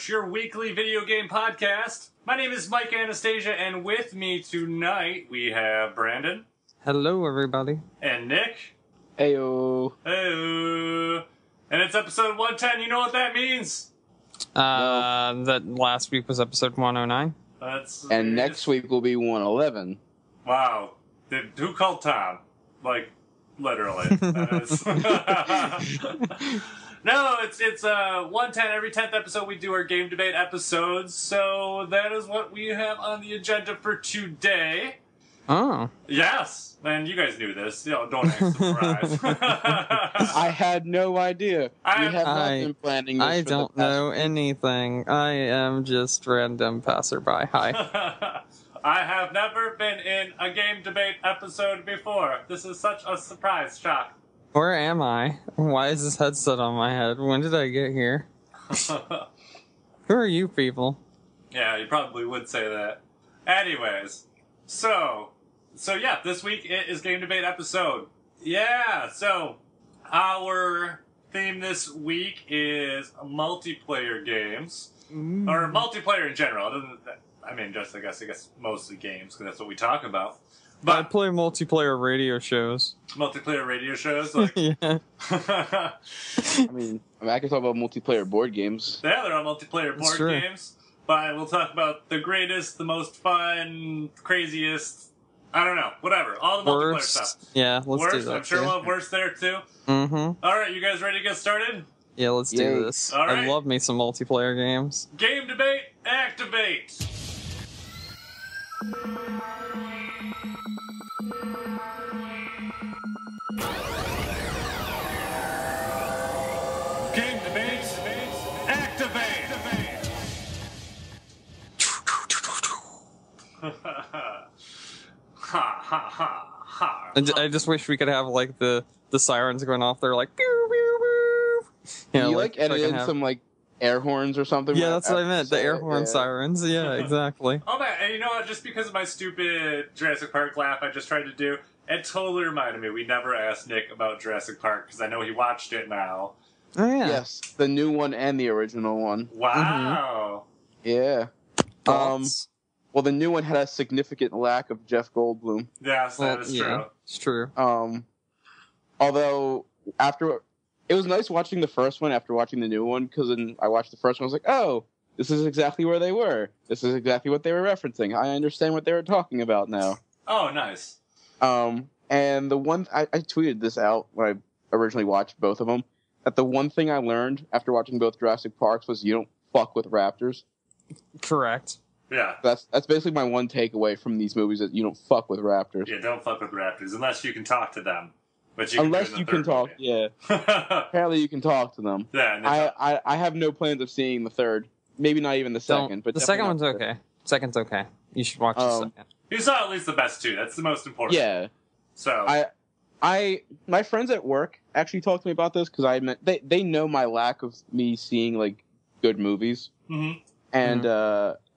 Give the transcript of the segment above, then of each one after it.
Couch, your weekly video game podcast. My name is Mike Anastasia, and with me tonight we have Brandon. Hello, everybody. And Nick. Heyo. Heyo. And it's episode 110. You know what that means? That last week was episode 109. And next week will be 111. Wow. Who called Tom? Like, literally. That is. No, it's 110. Every 10th episode we do our game debate episodes. So that is what we have on the agenda for today. Oh. Yes. And you guys knew this. Don't act surprised. I had no idea. We have not been planning this. I don't know anything. I am just random passerby. Hi. I have never been in a game debate episode before. This is such a surprise shock. Where am I? Why is this headset on my head? When did I get here? Who are you people? Yeah, you probably would say that. Anyways, so yeah, this week it is game debate episode. Yeah, so our theme this week is multiplayer games. Or multiplayer in general. I guess mostly games, because that's what we talk about. But I play multiplayer radio shows. Multiplayer radio shows? Like... Yeah. I mean, I can talk about multiplayer board games. Yeah, they're on multiplayer board games. But we'll talk about the greatest, the most fun, craziest, I don't know, whatever. All the multiplayer stuff. Yeah, let's do that. I'm sure we'll have worse there, too. Mm-hmm. Alright, you guys ready to get started? Yeah, let's do this. All right. I love me some multiplayer games. Game debate, activate! Game debate, activate! Ha ha ha ha. I just wish we could have like the sirens going off there like pew pew pew. You know, like edit in some like air horns or something? Yeah, that's what I meant. The air horn sirens. Yeah, exactly. Oh man, and you know what? Just because of my stupid Jurassic Park laugh I just tried to do, it totally reminded me we never asked Nick about Jurassic Park because I know he watched it now. Oh yeah. Yes, the new one and the original one. Wow. Yeah. Well, the new one had a significant lack of Jeff Goldblum. Yes, that is true. It's true. Although it was nice watching the first one after watching the new one, because then I watched the first one, I was like, oh, this is exactly where they were. This is exactly what they were referencing. I understand what they were talking about now. Oh, nice. And the one I tweeted this out when I originally watched both of them. That the one thing I learned after watching both Jurassic Parks was you don't fuck with raptors. Correct. Yeah. That's basically my one takeaway from these movies, that you don't fuck with raptors. Yeah, don't fuck with raptors unless you can talk to them. Which you unless you can talk, yeah. Apparently you can talk to them. Yeah. I have no plans of seeing the third. Maybe not even the second. But the second one's okay. Second's okay. You should watch the second. You saw at least the best two. That's the most important. Yeah. So my friends at work actually talked to me about this, because they know my lack of me seeing like good movies. Mm-hmm. And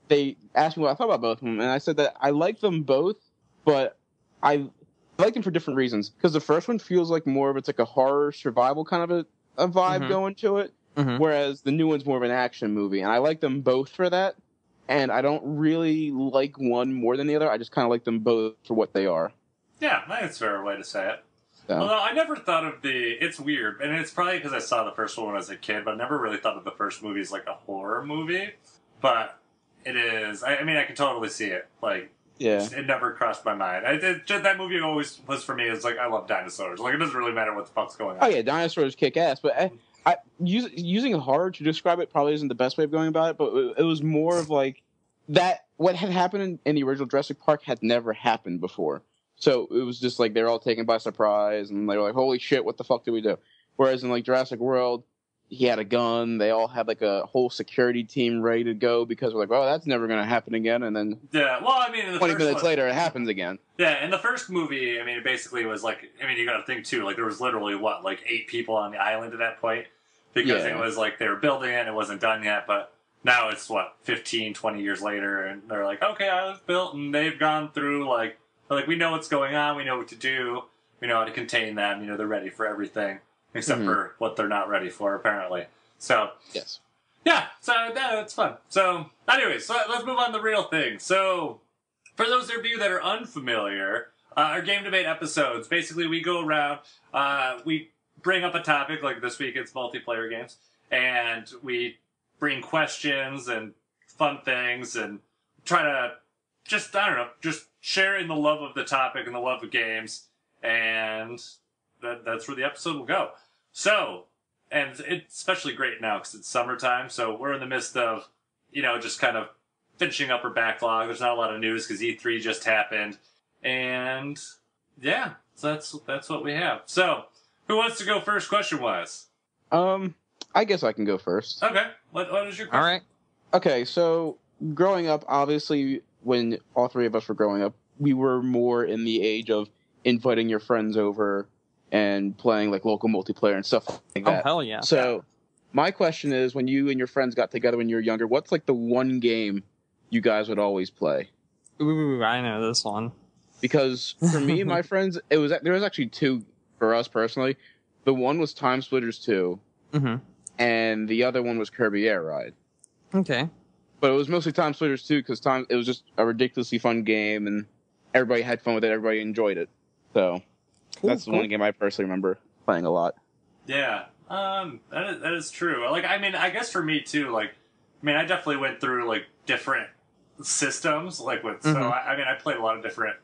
they asked me what I thought about both of them, and I said that I like them both, but I like them for different reasons. Because the first one feels like more of it's like a horror survival kind of a vibe going to it, whereas the new one's more of an action movie, and I like them both for that. And I don't really like one more than the other. I just kind of like them both for what they are. Yeah, I think it's a fair way to say it. So. Although I never thought of it's weird, and it's probably because I saw the first one when I was a kid, but I never really thought of the first movie as like a horror movie. But it is. I mean, I can totally see it. Like, yeah, it never crossed my mind. That movie always was for me. It's like I love dinosaurs. Like, it doesn't really matter what the fuck's going on. Oh yeah, dinosaurs kick ass. But using horror to describe it probably isn't the best way of going about it. But it was more of like that. What had happened in the original Jurassic Park had never happened before. So it was just like they were all taken by surprise, and they were like, "Holy shit, what the fuck did we do?" Whereas in like Jurassic World, he had a gun. They all had like a whole security team ready to go because we're like, "Oh, that's never going to happen again." And then well, I mean, in the 20 first minutes later, it happens again. Yeah, in the first movie, I mean, it basically was like, I mean, you got to think too, like there was literally like 8 people on the island at that point, because it was like they were building it, it wasn't done yet, but. Now it's 15, 20 years later, and they're like, okay, I was built, and they've gone through like we know what's going on, we know what to do, we know how to contain them, they're ready for everything, except for what they're not ready for, apparently. So, yes. Yeah, so that's fun. So, anyways, let's move on to the real thing. So, for those of you that are unfamiliar, our game debate episodes, basically we go around, we bring up a topic, like this week it's multiplayer games, and we bring questions and fun things and try to just, I don't know, just share in the love of the topic and the love of games, and that's where the episode will go. So, and it's especially great now because it's summertime, so we're in the midst of, just kind of finishing up our backlog. There's not a lot of news because E3 just happened, and yeah, so that's what we have. So, who wants to go first, question-wise? I guess I can go first. Okay, what is your question? All right. Okay, so growing up, obviously, when all three of us were growing up, we were more in the age of inviting your friends over and playing like local multiplayer and stuff like that. Oh, hell yeah. So my question is, when you and your friends got together when you were younger, what's like the one game you guys would always play? Ooh, I know this one. Because for me, my friends, there was actually two for us personally. The one was Time Splitters 2, and the other one was Kirby Air Ride. Okay. But it was mostly Time Splitters 2 because it was just a ridiculously fun game, and everybody had fun with it. Everybody enjoyed it. So that's the one game I personally remember playing a lot. Yeah, that is true. Like, I mean, I guess for me too. Like, I mean, I definitely went through like different systems. Like with, so I mean, I played a lot of different.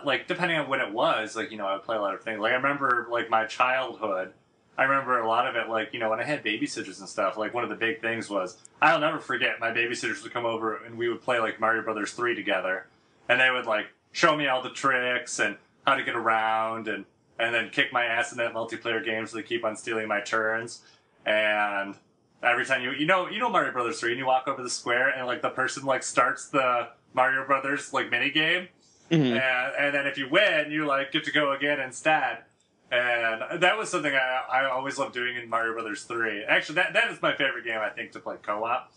Like, depending on when it was, like, I would play a lot of things. Like, I remember like my childhood. I remember a lot of it, like, when I had babysitters and stuff, like, one of the big things was, I'll never forget, my babysitters would come over and we would play, like, Mario Brothers 3 together. And they would, like, show me all the tricks and how to get around and then kick my ass in that multiplayer game so they keep on stealing my turns. And every time you know Mario Brothers 3 and you walk over the square and, like, the person, like, starts the Mario Brothers, like, mini game. And then if you win, you, like, get to go again instead. And that was something I always loved doing in Mario Brothers 3. Actually, that is my favorite game, I think, to play co-op.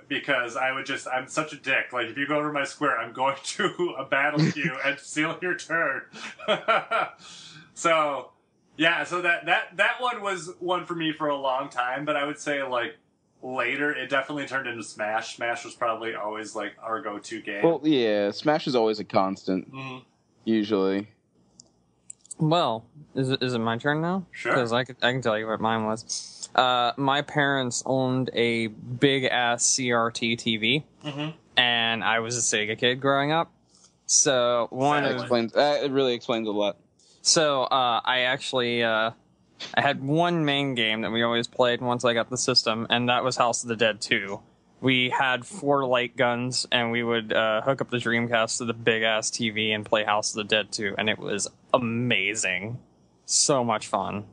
Because I'm such a dick. Like, if you go over my square, I'm going to a battle queue and steal your turn. So, yeah, so that one was one for me for a long time, but I would say, like, later, it definitely turned into Smash. Smash was probably always, like, our go-to game. Well, yeah, Smash is always a constant, usually. Well, is it my turn now? Sure. Because I can tell you what mine was. My parents owned a big-ass CRT TV, and I was a Sega kid growing up. So it really explains a lot. So I actually I had one main game that we always played once I got the system, and that was House of the Dead 2. We had 4 light guns, and we would hook up the Dreamcast to the big-ass TV and play House of the Dead 2, and it was amazing. So much fun.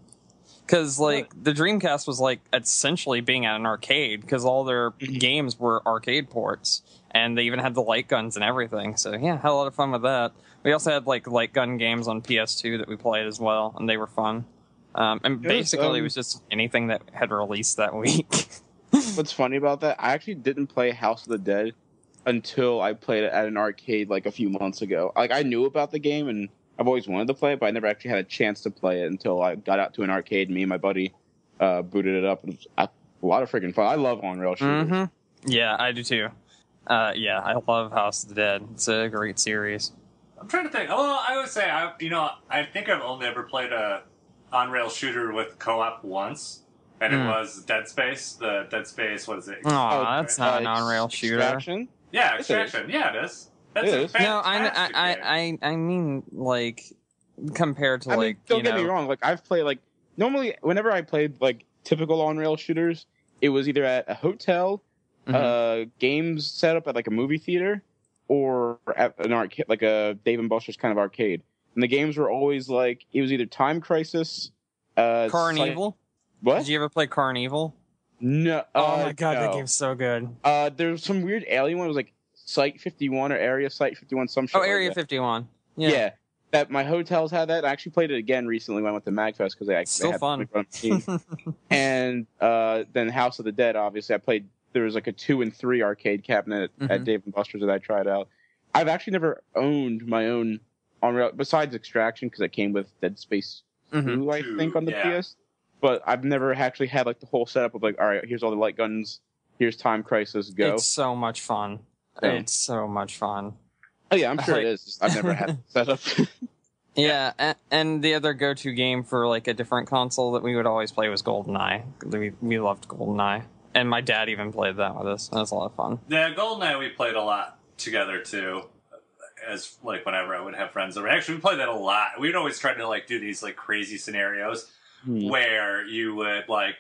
Because, like, the Dreamcast was, like, essentially being at an arcade, because all their games were arcade ports, and they even had the light guns and everything, so, yeah, had a lot of fun with that. We also had, like, light gun games on PS2 that we played as well, and they were fun. And basically, it was just anything that had released that week. What's funny about that, I actually didn't play House of the Dead until I played it at an arcade, like, a few months ago. Like, I knew about the game, and I've always wanted to play it, but I never actually had a chance to play it until I got out to an arcade. Me and my buddy booted it up. It was a lot of freaking fun. I love on-rail shooters. Yeah, I do too. Yeah, I love House of the Dead. It's a great series. I'm trying to think. Well, I would say, I think I've only ever played a on-rail shooter with co-op once. And it was Dead Space. The Dead Space, what is it? Oh, that's not an on-rail shooter. Extraction? Yeah, Extraction. Yeah, it is. That's It a is. fantastic game. I mean, like, compared to, don't get me wrong. Like, I've played, like, normally, whenever I played, like, typical on-rail shooters, it was either at a hotel, games set up at, like, a movie theater, or at an arcade, like a Dave & Buster's kind of arcade. And the games were always, like, it was either Time Crisis, Carnival? What? Did you ever play Carnival? No. Oh my god, no. that game's so good. There's some weird alien one. It was like Site 51 or Area Site 51, some shit. Oh, Area like that. 51. Yeah. That my hotels had that. I actually played it again recently when I went to MagFest because they Still had fun. And then House of the Dead, obviously, I played. There was like a 2 and 3 arcade cabinet at Dave & Buster's that I tried out. I've actually never owned my own on-rail besides Extraction because it came with Dead Space 2, I think, on the PS. but I've never actually had like the whole setup of like, all right, here's all the light guns, here's Time Crisis, go. It's so much fun. Yeah. It's so much fun. Oh yeah, I'm sure it is. I've never had the setup. Yeah, and the other go-to game for like a different console that we would always play was GoldenEye. We loved GoldenEye, and my dad even played that with us. That was a lot of fun. Yeah, GoldenEye we played a lot together too. As like whenever I would have friends over, actually we played that a lot. We'd always try to like do these like crazy scenarios where you would like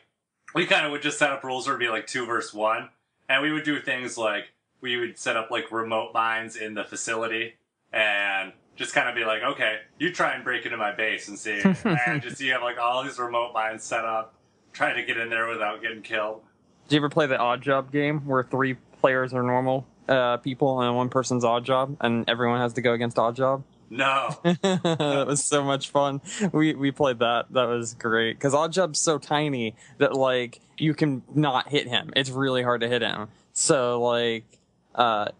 we kind of would just set up rules where it'd be like 2 versus 1, and we would do things like we would set up like remote mines in the facility and just kind of be like, okay, you try and break into my base and see, and just you have like all these remote mines set up, trying to get in there without getting killed. Did you ever play the Odd Job game where 3 players are normal people and 1 person's Odd Job, and everyone has to go against Odd Job? No. That was so much fun. We played that. That was great. Because Odd Job's so tiny that, like, you can not hit him. It's really hard to hit him. So, like,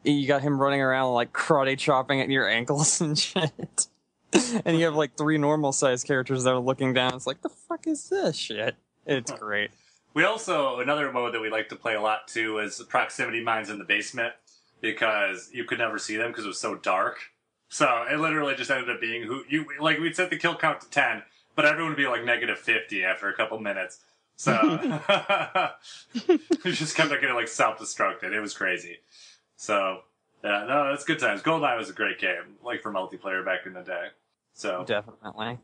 you got him running around, like, karate chopping at your ankles and shit. And you have, like, 3 normal-sized characters that are looking down. It's like, the fuck is this shit? It's great. We also, another mode that we like to play a lot, too, is proximity mines in the basement. Because you could never see them because it was so dark. So it literally just ended up being we'd set the kill count to 10, but everyone would be like -50 after a couple minutes. So it just kept getting like self-destructed. It was crazy. So yeah, no, that's good times. GoldenEye was a great game, like for multiplayer back in the day. So Definitely.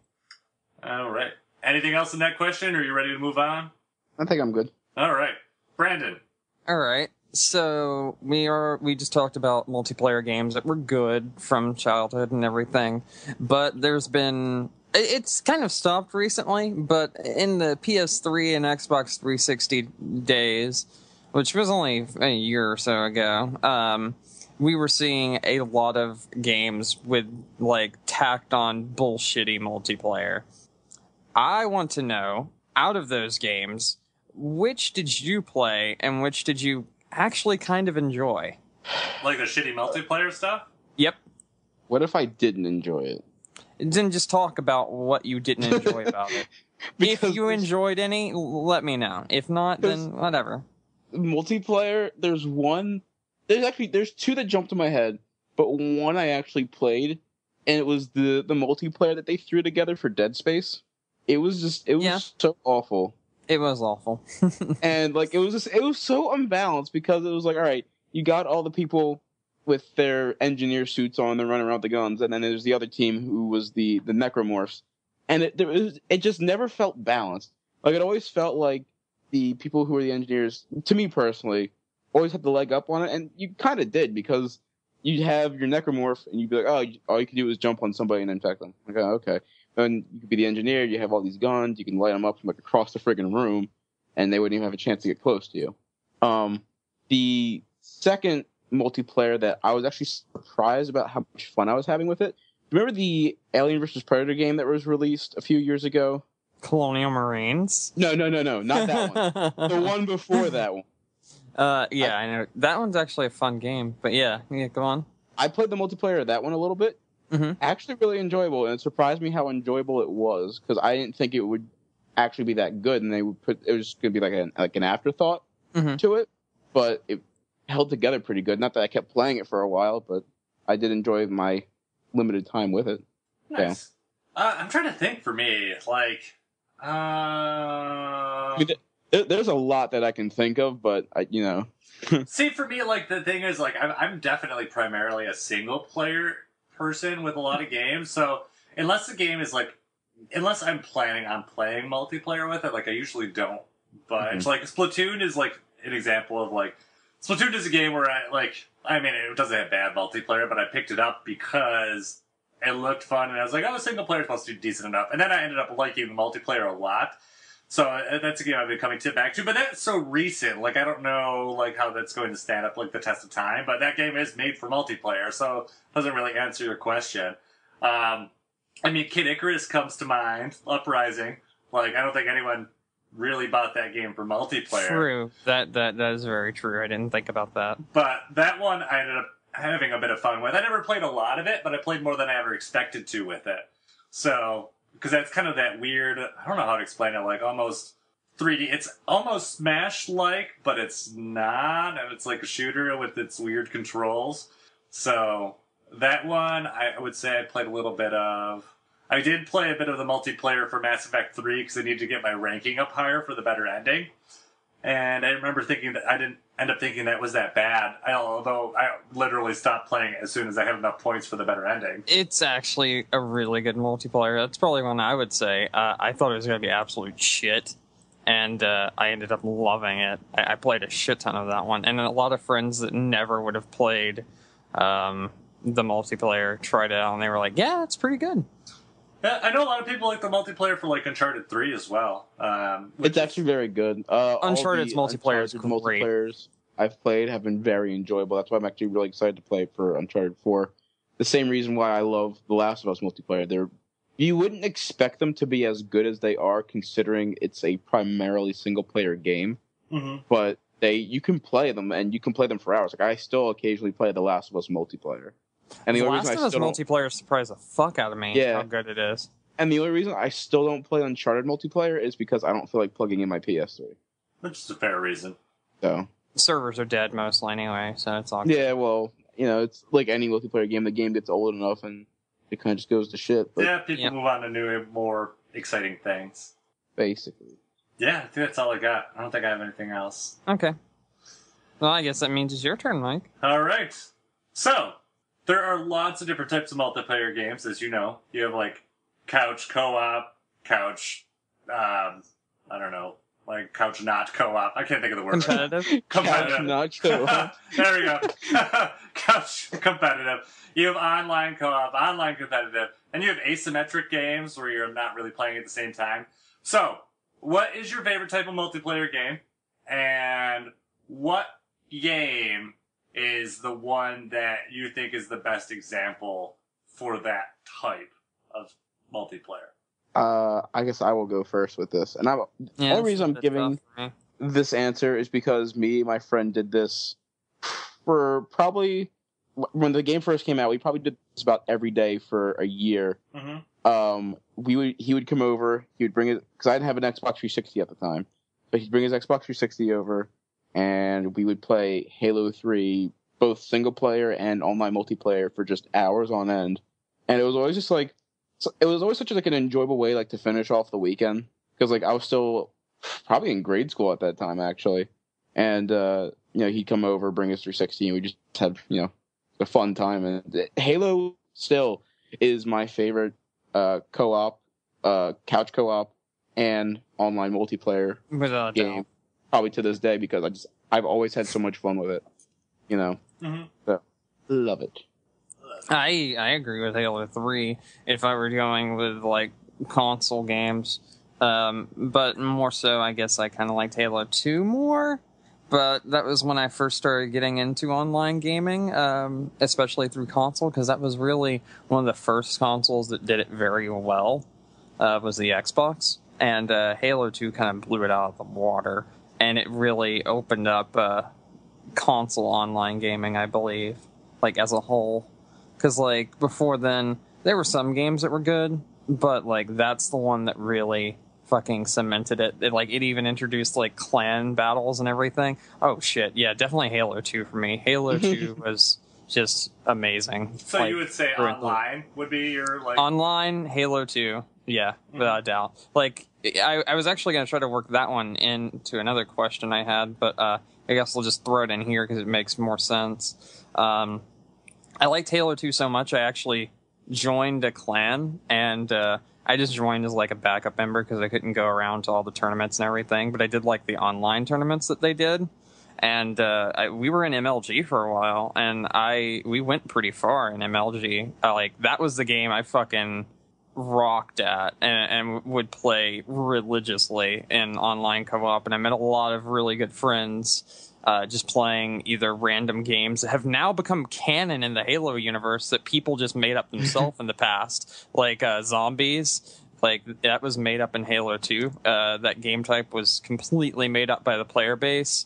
All right. Anything else in that question? Or are you ready to move on? I think I'm good. All right, Brandon. All right. So we just talked about multiplayer games that were good from childhood and everything, but it's kind of stopped recently, but in the PS3 and Xbox 360 days, which was only a year or so ago, we were seeing a lot of games with like tacked on bullshitty multiplayer. I want to know, out of those games, which did you play and which did you actually kind of enjoy? Like the shitty multiplayer stuff? Yep. What if I didn't enjoy it? Then just talk about what you didn't enjoy about it. If you enjoyed any, let me know. If not, then whatever. Multiplayer, there's 2 that jumped to my head, but one I actually played, and it was the multiplayer that they threw together for Dead Space. It was so awful. It was awful. And like it was so unbalanced because it was like, all right, you got all the people with their engineer suits on, they're running around with the guns, and then there's the other team who was the necromorphs, and it just never felt balanced. Like it always felt like the people who were the engineers, to me personally, always had the leg up on it, and you kind of did because you'd have your necromorph and you'd be like, oh, all you can do is jump on somebody and infect them. Like, oh, okay. And you could be the engineer, you have all these guns, you can light them up from like across the friggin' room, and they wouldn't even have a chance to get close to you. The second multiplayer that I was actually surprised about how much fun I was having with it. Remember the Alien vs. Predator game that was released a few years ago? Colonial Marines? No, not that one. The one before that one. Yeah, I know. That one's actually a fun game, but yeah, go on. I played the multiplayer of that one a little bit. Mm-hmm. Actually really enjoyable, and it surprised me how enjoyable it was, because I didn't think it would actually be that good, and it was going to be like an afterthought to it, but it held together pretty good. Not that I kept playing it for a while, but I did enjoy my limited time with it. Nice. Yeah. I'm trying to think for me, like... There's a lot that I can think of, but See, for me, like, the thing is, like, I'm definitely primarily a single-player person with a lot of games, so unless the game is, like, unless I'm planning on playing multiplayer with it, like, I usually don't. But, like, Splatoon is, like, an example of, like, Splatoon is a game where it doesn't have bad multiplayer, but I picked it up because it looked fun, and I was like, oh, single player is supposed to be decent enough. And then I ended up liking the multiplayer a lot. So that's a game I've been coming back to, but that's so recent. Like, I don't know, like, how that's going to stand up, like, the test of time, but that game is made for multiplayer, so it doesn't really answer your question. Kid Icarus comes to mind, Uprising. Like, I don't think anyone really bought that game for multiplayer. True. That is very true. I didn't think about that. But that one I ended up having a bit of fun with. I never played a lot of it, but I played more than I ever expected to with it. So... because that's kind of that weird, I don't know how to explain it, like almost 3D. It's almost Smash-like, but it's not, and it's like a shooter with its weird controls. So that one, I would say I played a little bit of. I did play a bit of the multiplayer for Mass Effect 3 because I needed to get my ranking up higher for the better ending. And I remember thinking that I didn't end up thinking that was that bad, although I literally stopped playing it as soon as I had enough points for the better ending. It's actually a really good multiplayer. That's probably one I would say. I thought it was going to be absolute shit, and I ended up loving it. I played a shit ton of that one, and a lot of friends that never would have played the multiplayer tried it out, and they were like, yeah, it's pretty good. Yeah, I know a lot of people like the multiplayer for like Uncharted 3 as well. It's actually very good. Uncharted's multiplayer is great. Multiplayers I've played have been very enjoyable. That's why I'm actually really excited to play for Uncharted 4. The same reason why I love The Last of Us multiplayer. You wouldn't expect them to be as good as they are, considering it's a primarily single-player game. Mm-hmm. But you can play them, and you can play them for hours. Like I still occasionally play The Last of Us multiplayer. And the Last of Us multiplayer surprised the fuck out of me. Yeah. How good it is. And the only reason I still don't play Uncharted multiplayer is because I don't feel like plugging in my PS3. Which is a fair reason. So the servers are dead mostly anyway, so it's all good. Yeah, well, it's like any multiplayer game. The game gets old enough and it kind of just goes to shit. But yeah, people move on to new, more exciting things. Basically. Yeah, I think that's all I got. I don't think I have anything else. Okay. Well, I guess that means it's your turn, Mike. All right. So there are lots of different types of multiplayer games, as you know. You have, like, couch co-op, couch, I don't know, like, couch not co-op. I can't think of the word. Competitive? Couch not co-op. There we go. Couch competitive. You have online co-op, online competitive, and you have asymmetric games where you're not really playing at the same time. So, what is your favorite type of multiplayer game? And what game is the one that you think is the best example for that type of multiplayer? I guess I will go first with this. And the only reason I'm giving this answer is because my friend did this for probably, when the game first came out, we probably did this about every day for a year. Mm-hmm. He would come over, he would bring it, because I didn't have an Xbox 360 at the time, but he'd bring his Xbox 360 over, and we would play Halo 3, both single player and online multiplayer, for just hours on end. And it was always just like, it was always such like an enjoyable way like to finish off the weekend, because like I was still probably in grade school at that time actually, and he'd come over, bring his 360, and we just had a fun time. And Halo still is my favorite co-op, couch co-op, and online multiplayer game, probably to this day, because I've always had so much fun with it. Mm-hmm. So, love it. I agree with Halo 3 if I were going with like console games, but more so I guess I kind of liked Halo 2 more, but that was when I first started getting into online gaming, especially through console, because that was really one of the first consoles that did it very well, was the Xbox, and Halo 2 kind of blew it out of the water, and it really opened up console online gaming, I believe, like as a whole. Because, like, before then, there were some games that were good, but, like, that's the one that really fucking cemented it. It even introduced, like, clan battles and everything. Oh, shit. Yeah, definitely Halo 2 for me. Halo 2 was just amazing. So you would say online would be your, like... Online, Halo 2. Yeah, without a doubt. Like, I was actually going to try to work that one into another question I had, but I guess we'll just throw it in here because it makes more sense. I liked Halo 2 so much, I actually joined a clan, and I just joined as like a backup member because I couldn't go around to all the tournaments and everything, but I did like the online tournaments that they did, and we were in MLG for a while, and we went pretty far in MLG. That was the game I fucking rocked at and would play religiously in online co-op, and I met a lot of really good friends just playing either random games that have now become canon in the Halo universe that people just made up themselves in the past, like zombies. Like, that was made up in Halo 2. That game type was completely made up by the player base.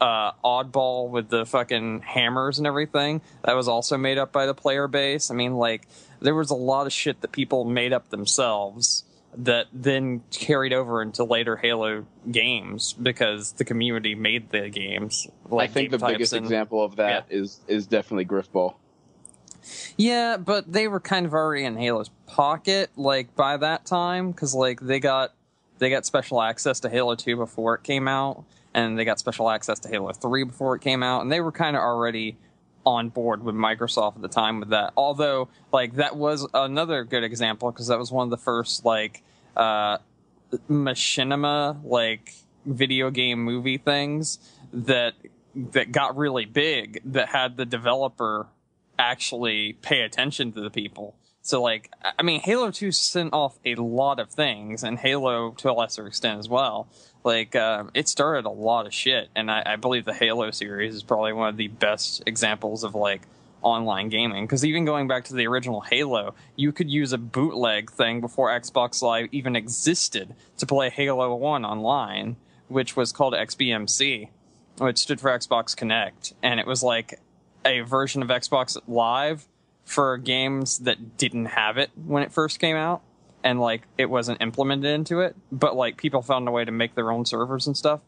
oddball with the fucking hammers and everything, that was also made up by the player base. I mean, like, there was a lot of shit that people made up themselves that then carried over into later Halo games because the community made the games. Like, I think the biggest example of that is definitely Griffball. Yeah, but they were kind of already in Halo's pocket, like, by that time, because, like, they got special access to Halo 2 before it came out, and they got special access to Halo 3 before it came out, and they were kind of already on board with Microsoft at the time with that. Although, like, that was another good example, because that was one of the first, like, machinima, like, video game movie things that got really big, that had the developer actually pay attention to the people. So, like, I mean, Halo 2 sent off a lot of things, and Halo to a lesser extent as well. Like, it started a lot of shit, and I believe the Halo series is probably one of the best examples of, like, online gaming. Because even going back to the original Halo, you could use a bootleg thing before Xbox Live even existed to play Halo 1 online, which was called XBMC, which stood for Xbox Connect, and it was, like, a version of Xbox Live for games that didn't have it when it first came out, and, like, it wasn't implemented into it, but, like, people found a way to make their own servers and stuff.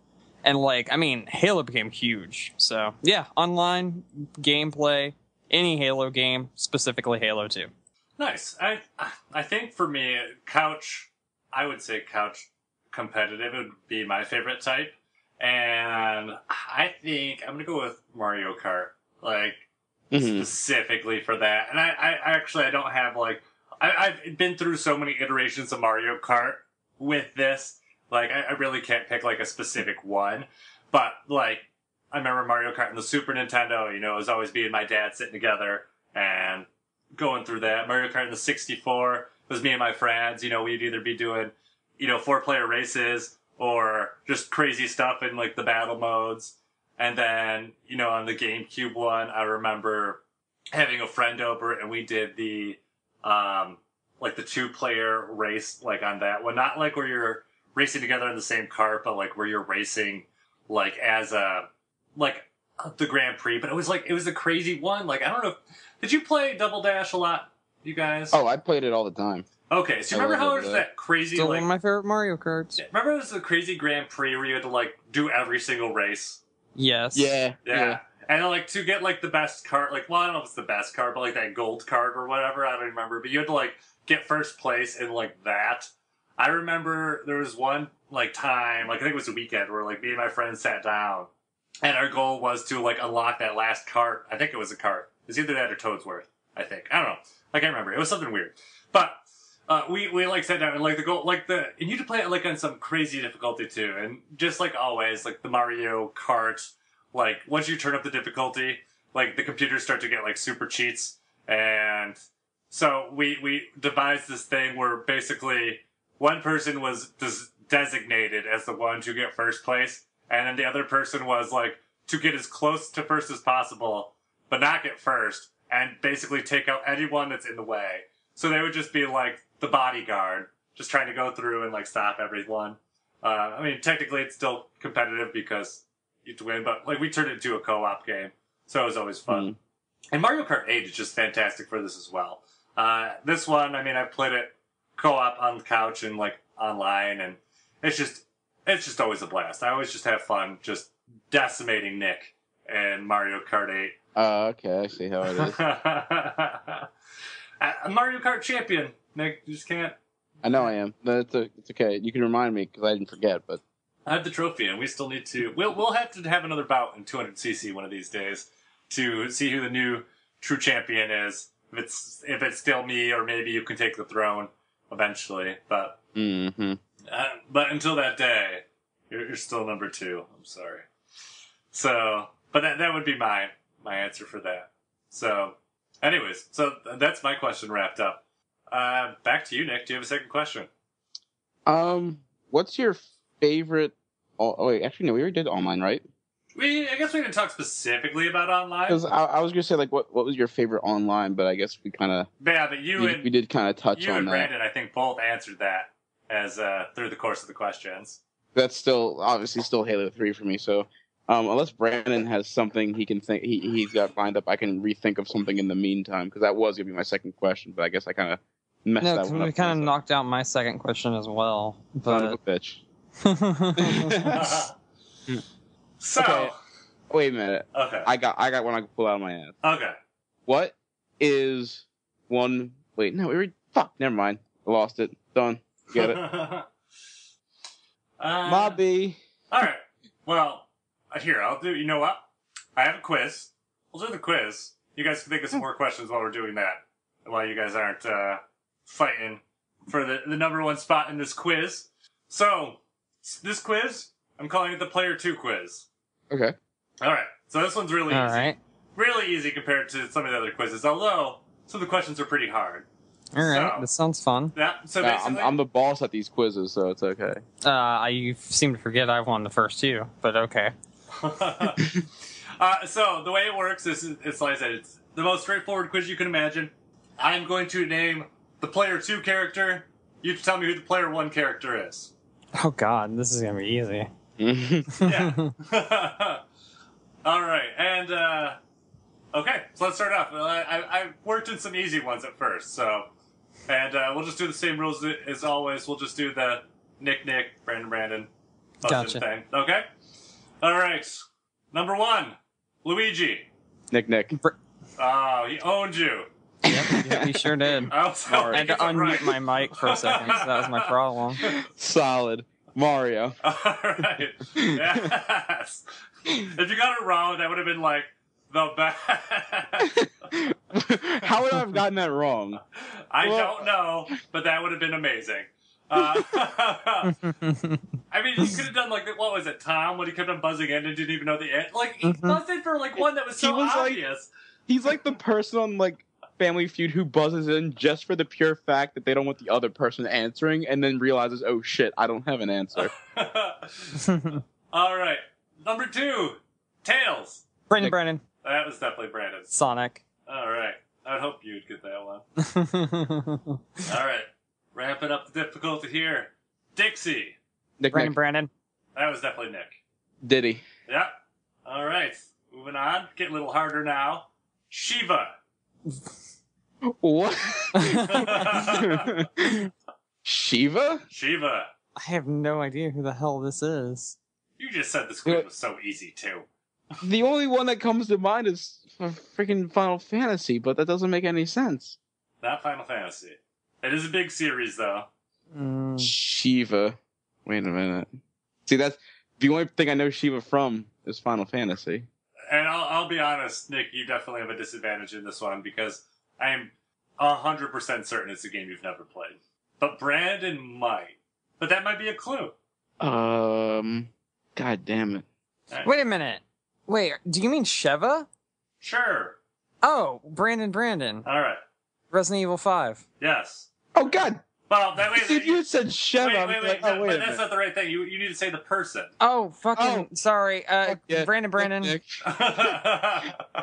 And, like, I mean, Halo became huge. So, yeah, online gameplay, any Halo game, specifically Halo 2. Nice. I think for me, I would say couch competitive would be my favorite type. And I think I'm going to go with Mario Kart. Like, specifically for that. And I don't have, like, I've been through so many iterations of Mario Kart with this. Like, I really can't pick, like, a specific one. But, like, I remember Mario Kart on the Super Nintendo, you know, it was always me and my dad sitting together and going through that. Mario Kart in the 64 was me and my friends. You know, we'd either be doing, you know, 4-player races or just crazy stuff in, like, the battle modes. And then, you know, on the GameCube one, I remember having a friend over and we did the, like, the 2-player race, like, on that one. Not, like, where you're racing together in the same cart, but, like, where you're racing, like, as a, like, the Grand Prix. But it was, like, it was a crazy one. Like, I don't know. Did you play Double Dash a lot, you guys? Oh, I played it all the time. Okay, so you remember how it was that crazy, Still like... one of my favorite Mario Karts. Remember it was the crazy Grand Prix where you had to, like, do every single race? Yes. Yeah. And, like, to get, like, the best card, like, well, I don't know if it's the best card, but, like, that gold card or whatever, I don't remember. But you had to, like, get first place in, like, that. I remember there was one, like, time, like, I think it was a weekend where, like, me and my friends sat down, and our goal was to, like, unlock that last cart. I think it was a cart. It was either that or Toadsworth, I think. I don't know. I can't remember. It was something weird. But we like, sat down, and, like, the goal, like, and you had to play it, like, on some crazy difficulty, too. And just, like, always, like, the Mario Kart, like, once you turn up the difficulty, like, the computers start to get, like, super cheats. And so we devised this thing where basically one person was designated as the one to get first place, and then the other person was, like, to get as close to first as possible, but not get first, and basically take out anyone that's in the way. So they would just be, like, the bodyguard, just trying to go through and, like, stop everyone. I mean, technically it's still competitive because you have to win, but, like, we turned it into a co-op game, so it was always fun. And Mario Kart 8 is just fantastic for this as well. This one, I mean, I played it co-op on the couch and, like, online, and it's just always a blast. I always just have fun just decimating Nick in Mario Kart 8. Okay, I see how it is. Mario Kart champion, Nick. You just can't. I know I am. But it's okay. You can remind me because I didn't forget. But I have the trophy, and we still need to. We'll have to have another bout in 200cc one of these days to see who the new true champion is. If it's still me, or maybe you can take the throne eventually. But but until that day, you're still number 2. I'm sorry. So, but that would be my answer for that. So, anyways, so that's my question wrapped up. Back to you, Nick. Do you have a second question? What's your favorite? Oh wait, actually no, we already did online, right? I guess we didn't talk specifically about online. Because I was gonna say, like, what was your favorite online, but I guess we kind of we did kind of touch on that. You and Brandon, I think, both answered that as through the course of the questions. That's still obviously still Halo 3 for me. So Unless Brandon has something he can think he's got lined up, I can rethink of something in the meantime because that was gonna be my second question, but I guess I kind of messed No, that because one up. we kind of knocked out my second question as well. Son of a But bitch. So, Okay. Wait a minute. okay. I got one I can pull out of my ass. Okay. What is one? Wait, no. Fuck. Never mind. I lost it. Done. Get it. Mobby. All right. Well, here, I'll do. You know what? I have a quiz. We'll do the quiz. You guys can think of some more questions while we're doing that. While you guys aren't fighting for the number one spot in this quiz. So, this quiz, I'm calling it the Player 2 quiz. Okay. All right. So this one's really all easy. right, Really easy compared to some of the other quizzes, although some of the questions are pretty hard. all right. So- This sounds fun. Yeah. So Yeah, basically, I'm the boss at these quizzes, so it's okay. You seem to forget I've won the first two, but okay. So the way it works is, it's like I said, it's the most straightforward quiz you can imagine. I'm going to name the Player 2 character. You have to tell me who the Player 1 character is. Oh God, this is gonna be easy. Yeah. All right, and okay, so let's start off. I worked in some easy ones at first, so and we'll just do the same rules as always. We'll just do the Nick, Brandon Gotcha. thing. Okay. All right. Number 1, Luigi. Nick. Oh, he owned you. Yep, he sure did. I was I had to unmute my mic for a second, so that was my problem. Solid. Mario. All right. Yes. If you got it wrong, that would have been like the best. How would I have gotten that wrong? I don't know, but that would have been amazing. I mean, you could have done like, what was it, Tom, when he kept on buzzing in and didn't even know the end? Like, he buzzed in for like one that was so He was like- obvious. He's like the person on like Family Feud who buzzes in just for the pure fact that they don't want the other person answering, and then realizes, oh shit, I don't have an answer. All right. Number 2, Tails. Brandon. That was definitely Brandon. Sonic. All right. I would hope you'd get that one. All right. Ramping up the difficulty here. Dixie. Nick. Brandon. That was definitely Nick. Diddy. Yep. All right. Moving on. Getting a little harder now. Shiva. What? Shiva? Shiva. I have no idea who the hell this is. You just said this quiz was so easy, too. The only one that comes to mind is freaking Final Fantasy, but that doesn't make any sense. Not Final Fantasy. It is a big series, though. Shiva. Wait a minute. See, that's the only thing I know Shiva from is Final Fantasy. And I'll be honest, Nick, you definitely have a disadvantage in this one because I am 100% certain it's a game you've never played. But Brandon might. But that might be a clue. God damn it. Wait a minute. Wait, do you mean Sheva? Sure. Oh, Brandon. All right. Resident Evil 5. Yes. Oh, God. Well, that way. See, if you had said Shiva, wait, I'd be like, oh, no, wait but a that's minute. not the right thing. You need to say the person. Oh, fucking, sorry. Fuck yeah. Brandon. Nick.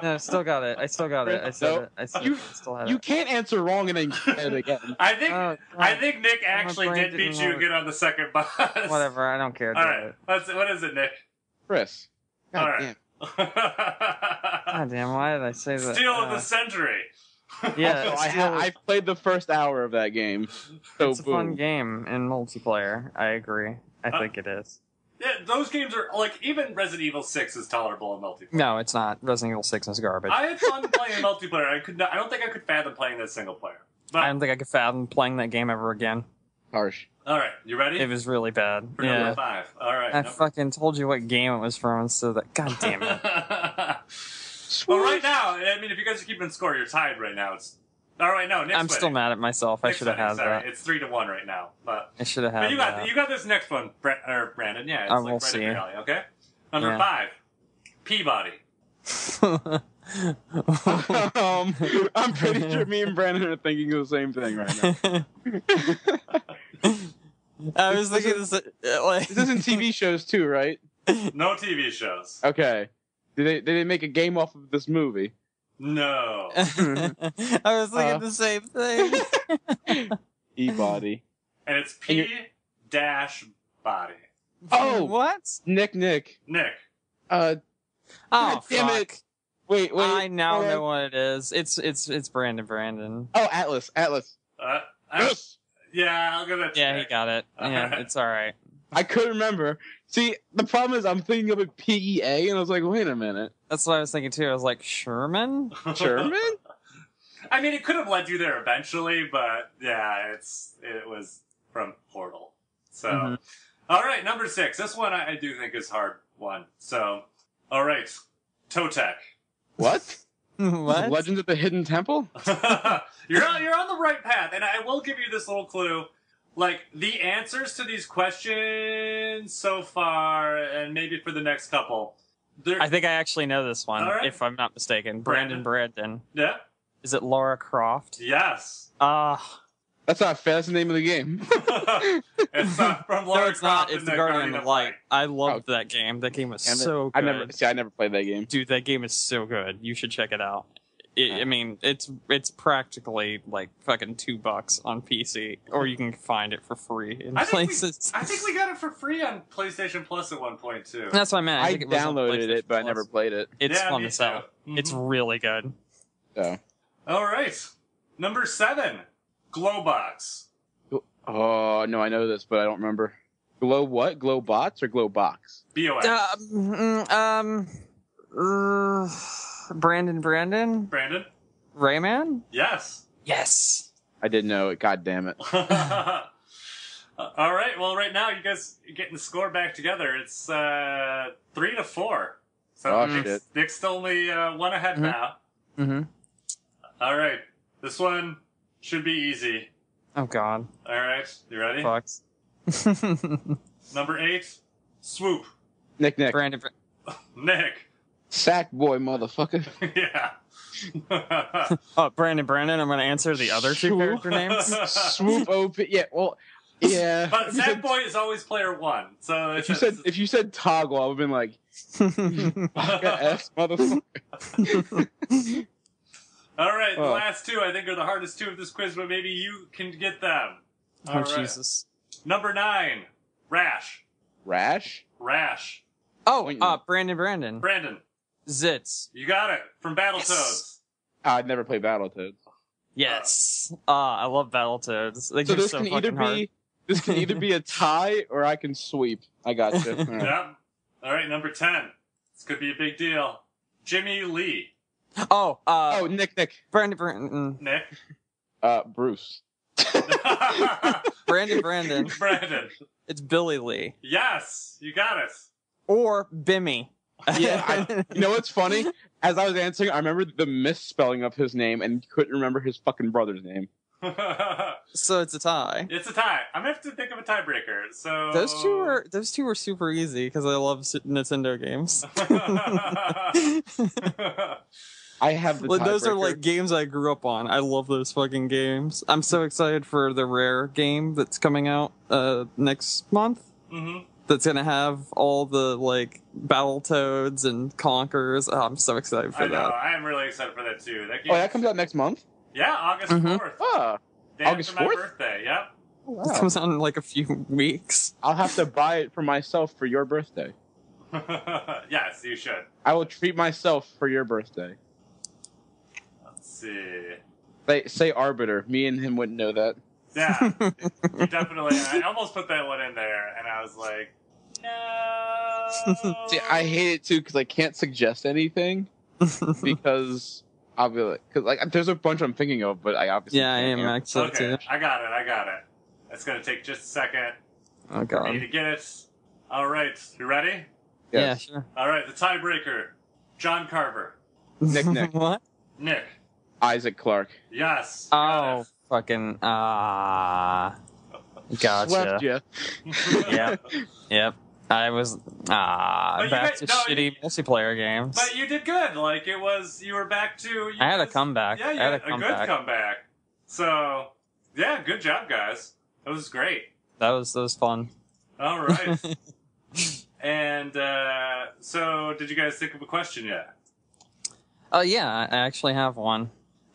No, still got it. I still got it. I said Nope. it. I said You- it. I still had You it. can't answer wrong and then get it again. I think Oh, I think Nick my actually brain did beat didn't you work. again on the second bus. Whatever, I don't care. All do right. it. What is it, Nick? Chris. God All right. damn. God damn, why did I say that? Steal of the century. Yeah, I played the first hour of that game. So it's a boom. fun game in multiplayer. I agree. I think it is. Yeah, those games are like even Resident Evil 6 is tolerable in multiplayer. No, it's not. Resident Evil 6 is garbage. I had fun playing multiplayer. I don't think I could fathom playing that single player. But I don't think I could fathom playing that game ever again. Harsh. all right, you ready? It was really bad. For number Yeah. 5. All right. I fucking told you what game it was from instead of that. God damn it. Well, right now, I mean, if you guys are keeping score, you're tied right now. It's all right. No, Nick's I'm still winning. mad at myself. I Nick's should have winning, had sorry. that. It's 3-1 right now, but I should have had that. you got this next one, Brandon. Yeah, it's I like will right see. up your alley. Okay. Number Yeah. 5, Peabody. I'm pretty sure me and Brandon are thinking the same thing right now. I was thinking this. Like, This is in TV shows too, right? No TV shows. Okay. Did they make a game off of this movie? No. I was thinking the same thing. E-body. And it's And P dash body. Oh! What? Nick. Nick. Oh, Oh, damn fuck. it. Wait. I now hold on. know what it is. It's Brandon. Oh, Atlas. Yeah, I'm gonna. Yeah, he got it. Yeah, Alright. it's all right. I couldn't remember. See, the problem is I'm thinking of it PEA, and I was like, wait a minute. That's what I was thinking too. I was like, Sherman? Sherman? I mean, it could have led you there eventually, but yeah, it was from Portal. So, Mhm. all right, number 6. This one I do think is hard one. So, all right, Totec. What? What? Legends of the Hidden Temple? you're on the right path, and I will give you this little clue. Like, the answers to these questions so far, and maybe for the next couple, I think I actually know this one, All right. if I'm not mistaken. Brandon. yeah, Is it Lara Croft? yes. That's not fair. That's the name of the game. It's from No, Lara it's not. Croft It's and the Guardian of Light. I loved that game. That game was Damn it. so I good. never played that game. Dude, that game is so good. You should check it out. I mean, it's practically like fucking $2 on PC, or you can find it for free in places. I think we got it for free on PlayStation Plus at one point too. That's what I meant. I think it was on downloaded it, but I PlayStation never Plus. played it. It's Yeah, fun me as hell. too. It's Mhm. really good. So. All right, number 7, Glowbox. Oh, no, I know this, but I don't remember. Glow what? Glow bots or glow box? BOX. Brandon, Brandon. Rayman. Yes. Yes. I didn't know it. God damn it. All right. Well, right now you guys are getting the score back together. It's 3-4. So Oh, Nick's, shit. Nick's only one ahead Mhm. now. Mm-hmm. All right. This one should be easy. Oh God. All right. You ready? Fucks. Number 8, Swoop. Nick. Brandon. Nick. Sack boy, motherfucker. Yeah. Oh, Brandon. I'm going to answer the other two Swoop. character names. Swoop OP. Yeah, well, yeah. But Sad Boy is always player 1. So If you said toggle, I would have been like, baka S motherfucker. All right, the Oh. last 2 I think are the hardest 2 of this quiz, but maybe you can get them. Oh All right. Jesus. Number 9, Rash. Rash? Rash. Oh, Wait, Brandon. Brandon, Zitz. you got it. From Battletoads. Yes. I'd never played Battletoads. Yes. I love Battletoads. They So are this so can either fucking hard. be a tie or I can sweep. I got you. All right. Yep. All right, number 10. This could be a big deal. Jimmy Lee. Oh, Oh, Nick. Brandon. Nick. Bruce. Brandon. Brandon. It's Billy Lee. Yes, you got it. Or Bimmy. Yeah, you know what's funny? As I was answering, I remember the misspelling of his name and couldn't remember his fucking brother's name. So it's a tie. It's a tie. I'm gonna have to think of a tiebreaker. So Those two were super easy because I love Nintendo games. I have the Like, those are tiebreaker. like games I grew up on. I love those fucking games. I'm so excited for the Rare game that's coming out next month. Mhm. That's gonna have all the like Battletoads and Conkers. Oh, I'm so excited for I know. that. I am really excited for that too. Oh, that comes out next month? Yeah, August Mhm. 4th. Ah, Day August after my 4th? birthday. Yep. oh, It wow. comes out in like a few weeks. I'll have to buy it for myself for your birthday. Yes, you should. I will treat myself for your birthday. Let's see. Say Arbiter. Me and him wouldn't know that. Yeah, you definitely. I almost put that one in there, and I was like, no. See, I hate it too because I can't suggest anything because I'll be like, because like there's a bunch I'm thinking of, but I obviously Yeah, I can't am answer. actually Okay, too. I got it. It's gonna take just a second Oh for me god. to get it. All right, you ready? Yeah, Yes. sure. All right, the tiebreaker. John Carver. Nick. What? Nick. Isaac Clarke. Yes. got Oh, fucking gotcha. Swept ya. Yep. Yep. I was But you back got- to no, shitty multiplayer games. But you did good. Like you were back to. You I had a guys- comeback. Yeah, you I had a a good comeback. comeback. So, yeah, good job, guys. That was great. That was fun. All right. And so, did you guys think of a question yet? Oh yeah, I actually have one.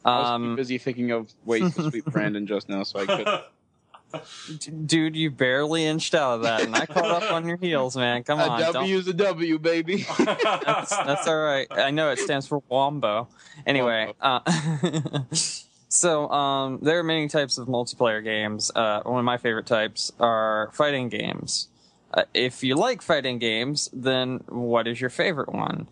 I was too busy thinking of ways to sweep Brandon just now, so I could. Dude, you barely inched out of that, and I caught up on your heels, man. Come on. A W is a W, baby. That's all right. I know it stands for Wombo. Anyway, so there are many types of multiplayer games. One of my favorite types are fighting games. If you like fighting games, then what is your favorite one?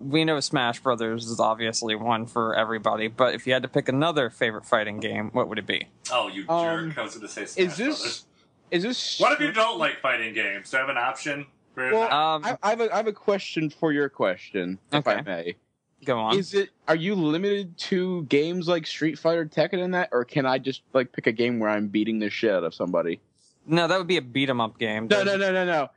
We know Smash Brothers is obviously one for everybody, but if you had to pick another favorite fighting game, what would it be? Oh, you jerk. I was going to say Smash Brothers. Is this... What if you don't like fighting games? Do I have an option? Well, I have a question for your question, if I may. Go on. Are you limited to games like Street Fighter, Tekken, and that, or can I just like pick a game where I'm beating the shit out of somebody? No, that would be a beat 'em up game. No.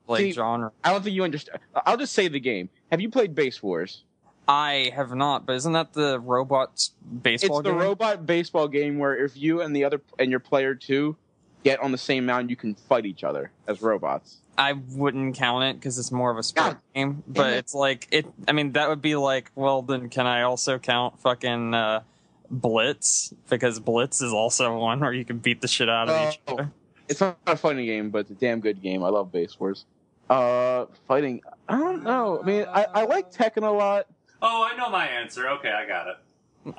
Like genre. I don't think you understand. I'll just say the game. Have you played Base Wars? I have not, but isn't that the robot baseball game? It's the robot baseball game where if you and your player 2 get on the same mound, you can fight each other as robots. I wouldn't count it because it's more of a sport game, but it's like it. I mean, that would be like, well, then can I also count fucking Blitz? Because Blitz is also one where you can beat the shit out of each other. It's not a funny game, but it's a damn good game. I love Base Wars. Fighting. I don't know. I mean, I like Tekken a lot. Oh, I know my answer. Okay, I got it.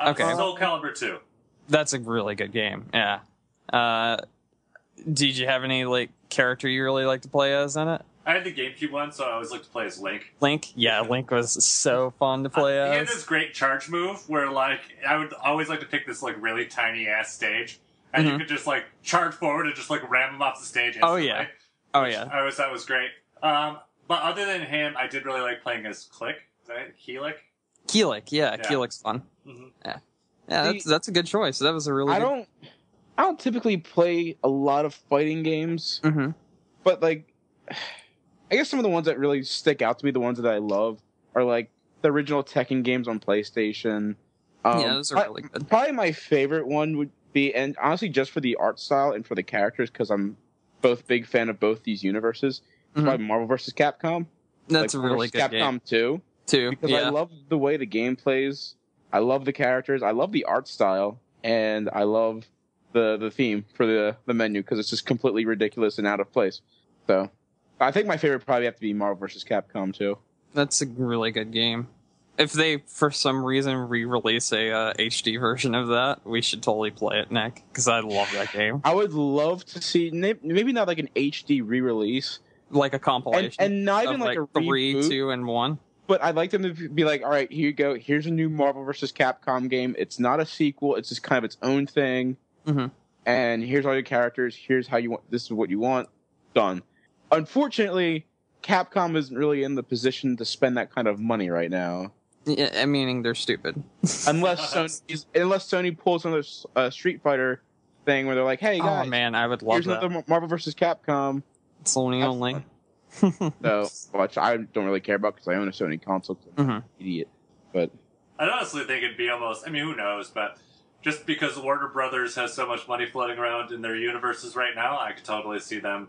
Okay. Soul Calibur 2. That's a really good game. Yeah. Did you have any like character you really like to play as in it? I had the GameCube one, so I always like to play as Link. Link? Yeah, Link was so fun to play as. He had this great charge move where, like, I would always like to pick this, like, really tiny-ass stage, and you could just, like, charge forward and just, like, ram him off the stage instantly. Oh, yeah. I always thought was great. But other than him, I did really like playing as Click. Is that it? Keelik? Keelik, yeah. Keelik's fun. Mm-hmm. Yeah, that's a good choice. That was a really I don't typically play a lot of fighting games, but, like... I guess some of the ones that really stick out to me, the ones that I love, are like the original Tekken games on PlayStation. Those are really good. Probably my favorite one would be, and honestly, just for the art style and for the characters, because I'm both big fan of both these universes. It's probably Marvel vs. Capcom. That's a really good Capcom game. 2. Because I love the way the game plays. I love the characters. I love the art style, and I love the theme for the menu because it's just completely ridiculous and out of place. So. I think my favorite probably have to be Marvel vs. Capcom 2. That's a really good game. If they, for some reason, re-release a HD version of that, we should totally play it, Nick, because I love that game. I would love to see, maybe not like an HD re-release. Like a compilation. And not even like a 3, reboot, 2, and 1. But I'd like them to be like, all right, here you go. Here's a new Marvel vs. Capcom game. It's not a sequel. It's just kind of its own thing. And here's all your characters. Here's how you want. This is what you want. Done. Unfortunately, Capcom isn't really in the position to spend that kind of money right now. Yeah, meaning they're stupid. Unless Sony pulls another Street Fighter thing where they're like, "Hey guys, oh man, I would love here's another Marvel vs. Capcom." Sony only. So, which I don't really care about because I own a Sony console. Cause I'm an idiot. But I honestly think it'd be almost. I mean, who knows? But just because Warner Brothers has so much money floating around in their universes right now, I could totally see them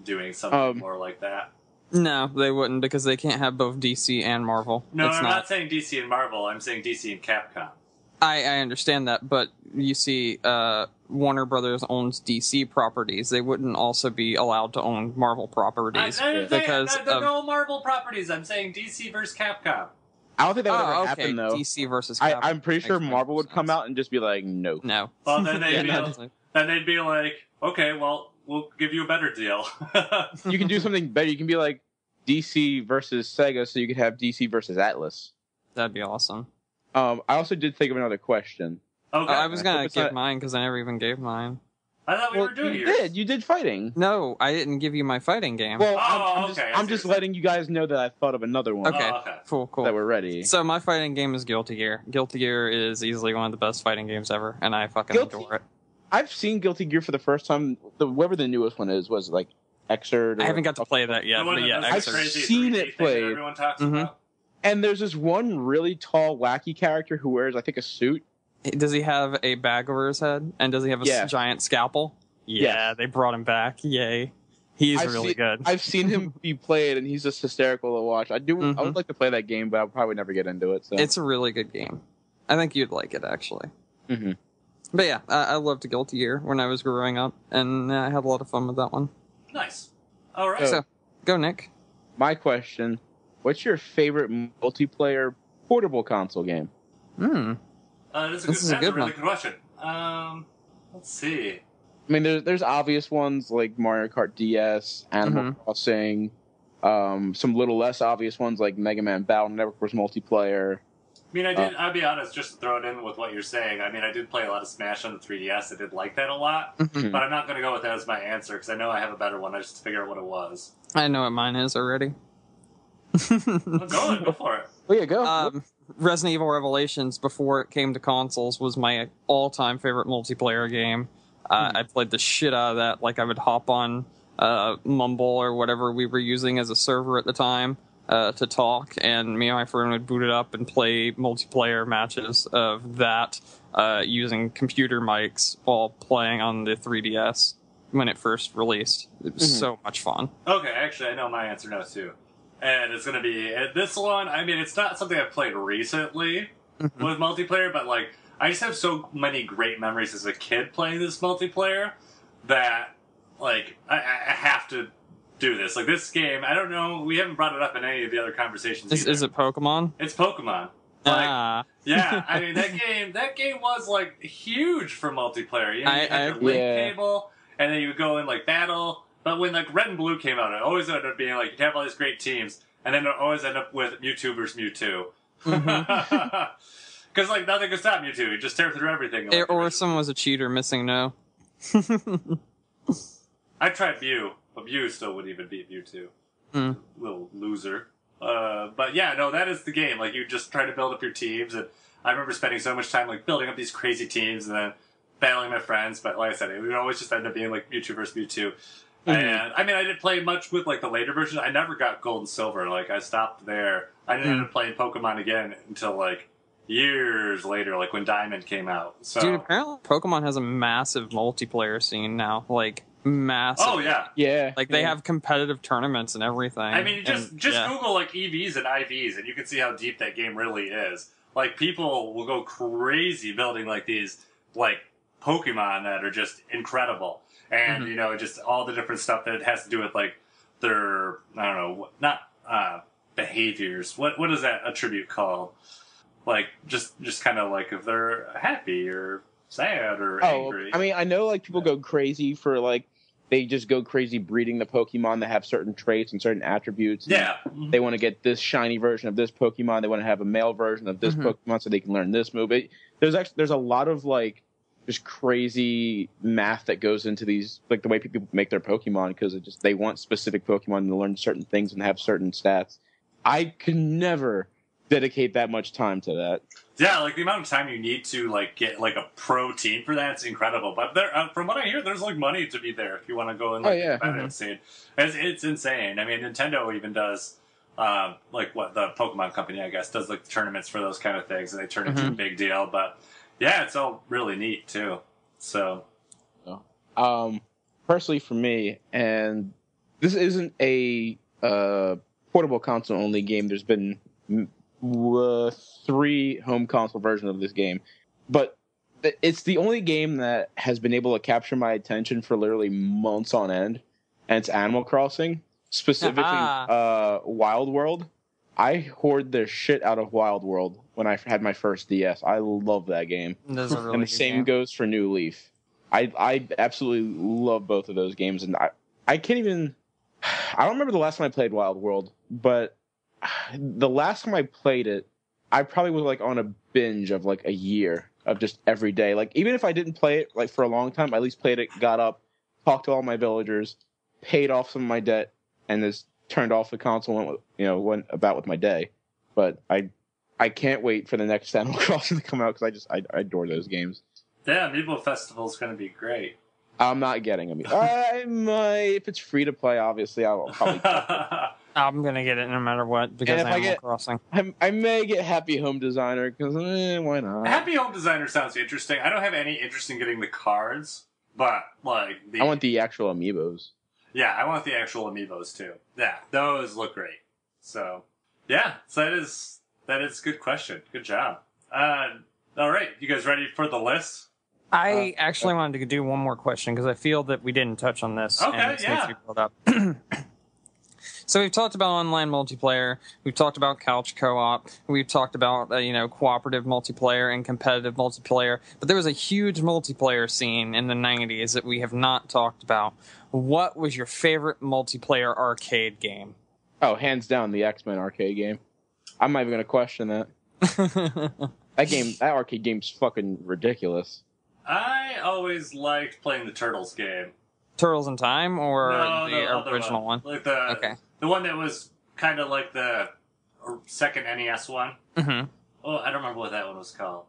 doing something more like that. No, they wouldn't because they can't have both DC and Marvel. No, I'm not saying DC and Marvel. I'm saying DC and Capcom. I understand that, but you see, Warner Brothers owns DC properties. They wouldn't also be allowed to own Marvel properties because they're no Marvel properties. I'm saying DC versus Capcom. I don't think that would ever happen, though. DC versus Capcom. I'm pretty sure Marvel would come out and just be like, no. No. Well, then they'd be like, okay, well, we'll give you a better deal. You can do something better. You can be like DC versus Sega, so you could have DC versus Atlas. That'd be awesome. I also did think of another question. Okay. I was going to give mine because I never even gave mine. I thought we were doing yours. You did fighting. No, I didn't give you my fighting game. Well, I'm just letting you guys know that I thought of another one. Okay, cool. That we're ready. So my fighting game is Guilty Gear. Guilty Gear is easily one of the best fighting games ever, and I fucking adore it. I've seen Guilty Gear for the first time. Whoever the newest one is was like Xrd. I haven't got to play that yet, but yeah, I've seen it played. Everyone talks about. And there's this one really tall, wacky character who wears, I think, a suit. Does he have a bag over his head? And does he have a giant scalpel? Yeah, they brought him back. Yay. He's really good. I've seen him be played, and he's just hysterical to watch. I would like to play that game, but I'll probably never get into it. So. It's a really good game. I think you'd like it, actually. But yeah, I loved Guilty Gear when I was growing up, and I had a lot of fun with that one. Nice. All right. So, go Nick. My question, what's your favorite multiplayer portable console game? That's a really good question. Let's see. I mean, there's obvious ones like Mario Kart DS, Animal Crossing, some little less obvious ones like Mega Man Battle Network vs. multiplayer. I mean, I'll be honest, just to throw it in with what you're saying. I mean, I did play a lot of Smash on the 3DS. I did like that a lot. But I'm not going to go with that as my answer because I know I have a better one. I just figure out what it was. I know what mine is already. Go for it. Oh, yeah, go. Resident Evil Revelations, before it came to consoles, was my all-time favorite multiplayer game. I played the shit out of that. Like, I would hop on Mumble or whatever we were using as a server at the time to talk, and me and my friend would boot it up and play multiplayer matches of that using computer mics while playing on the 3DS when it first released. It was so much fun. Okay, actually, I know my answer now, too. And it's going to be this one. I mean, it's not something I've played recently with multiplayer, but like, I just have so many great memories as a kid playing this multiplayer that, like, I have to do this. Like, this game, I don't know, we haven't brought it up in any of the other conversations. Is it Pokemon? It's Pokemon. Like, yeah, I mean, that game was, like, huge for multiplayer. You know, you had your link cable, and then you would go in, like, battle. But when, like, Red and Blue came out, it always ended up being, like, you'd have all these great teams, and then it always end up with Mewtwo versus Mewtwo. Because, like, nothing could stop Mewtwo. He'd just tear through everything. Or someone was a cheater missing no. I tried Mew, but Mew still wouldn't even beat Mewtwo. Little loser. But, yeah, no, that is the game. Like, you just try to build up your teams, and I remember spending so much time, like, building up these crazy teams, and then battling my friends. But, like I said, it would always just end up being, like, Mewtwo versus Mewtwo. And I mean, I didn't play much with like the later versions. I never got Gold and Silver. Like I stopped there. I didn't end up playing Pokemon again until like years later, like when Diamond came out. So, dude, apparently Pokemon has a massive multiplayer scene now. Like massive. Oh yeah, yeah. Like they have competitive tournaments and everything. I mean, just Google like EVs and IVs, and you can see how deep that game really is. Like people will go crazy building like these like Pokemon that are just incredible. And, you know, just all the different stuff that it has to do with, like, their, I don't know, not behaviors. What is that attribute called? Like, just kind of like if they're happy or sad or angry. I mean, I know, like, people go crazy for, like, they just go crazy breeding the Pokemon that have certain traits and certain attributes. Yeah. They want to get this shiny version of this Pokemon. They want to have a male version of this Pokemon so they can learn this move. There's a lot of, like, just crazy math that goes into these, like the way people make their Pokemon, because they want specific Pokemon to learn certain things and have certain stats. I could never dedicate that much time to that. Yeah, like the amount of time you need to like get like a pro team for that's incredible. But there, from what I hear, there's like money to be there if you want to go in like the competitive scene. It's insane. I mean, Nintendo even does like what the Pokemon company, I guess, does like tournaments for those kind of things, and they turn into a big deal. But yeah, it's all really neat too. So, personally for me, and this isn't a portable console only game. There's been 3 home console versions of this game, but it's the only game that has been able to capture my attention for literally months on end, and it's Animal Crossing, specifically Wild World. I hoard the shit out of Wild World when I had my first DS. I love that game. That's a really and the good same game. goes for New Leaf. I absolutely love both of those games, and I can't even... I don't remember the last time I played Wild World, but the last time I played it, I probably was like on a binge of like a year of just every day. Like even if I didn't play it like for a long time, I at least played it, got up, talked to all my villagers, paid off some of my debt, and just turned off the console and went about with my day. But I can't wait for the next Animal Crossing to come out because I adore those games. Yeah, Amiibo Festival is going to be great. I'm not getting them. I might, if it's free to play, obviously I'll probably. I'm gonna get it no matter what because Animal Crossing. I may get Happy Home Designer because why not? Happy Home Designer sounds interesting. I don't have any interest in getting the cards, but like I want the actual amiibos. Yeah, I want the actual amiibos too. Yeah, those look great. So yeah, so that is a good question. Good job. All right, you guys ready for the list? I actually wanted to do one more question because I feel that we didn't touch on this. Okay, and this yeah. needs to be pulled up. So we've talked about online multiplayer. We've talked about couch co-op. We've talked about cooperative multiplayer and competitive multiplayer. But there was a huge multiplayer scene in the 90s that we have not talked about. What was your favorite multiplayer arcade game? Oh, hands down, the X-Men arcade game. I'm not even going to question that. That arcade game's fucking ridiculous. I always liked playing the Turtles game. Turtles in Time or No, the original one? Like Okay. the one that was kind of like the second NES one. Mm-hmm. Oh, I don't remember what that one was called.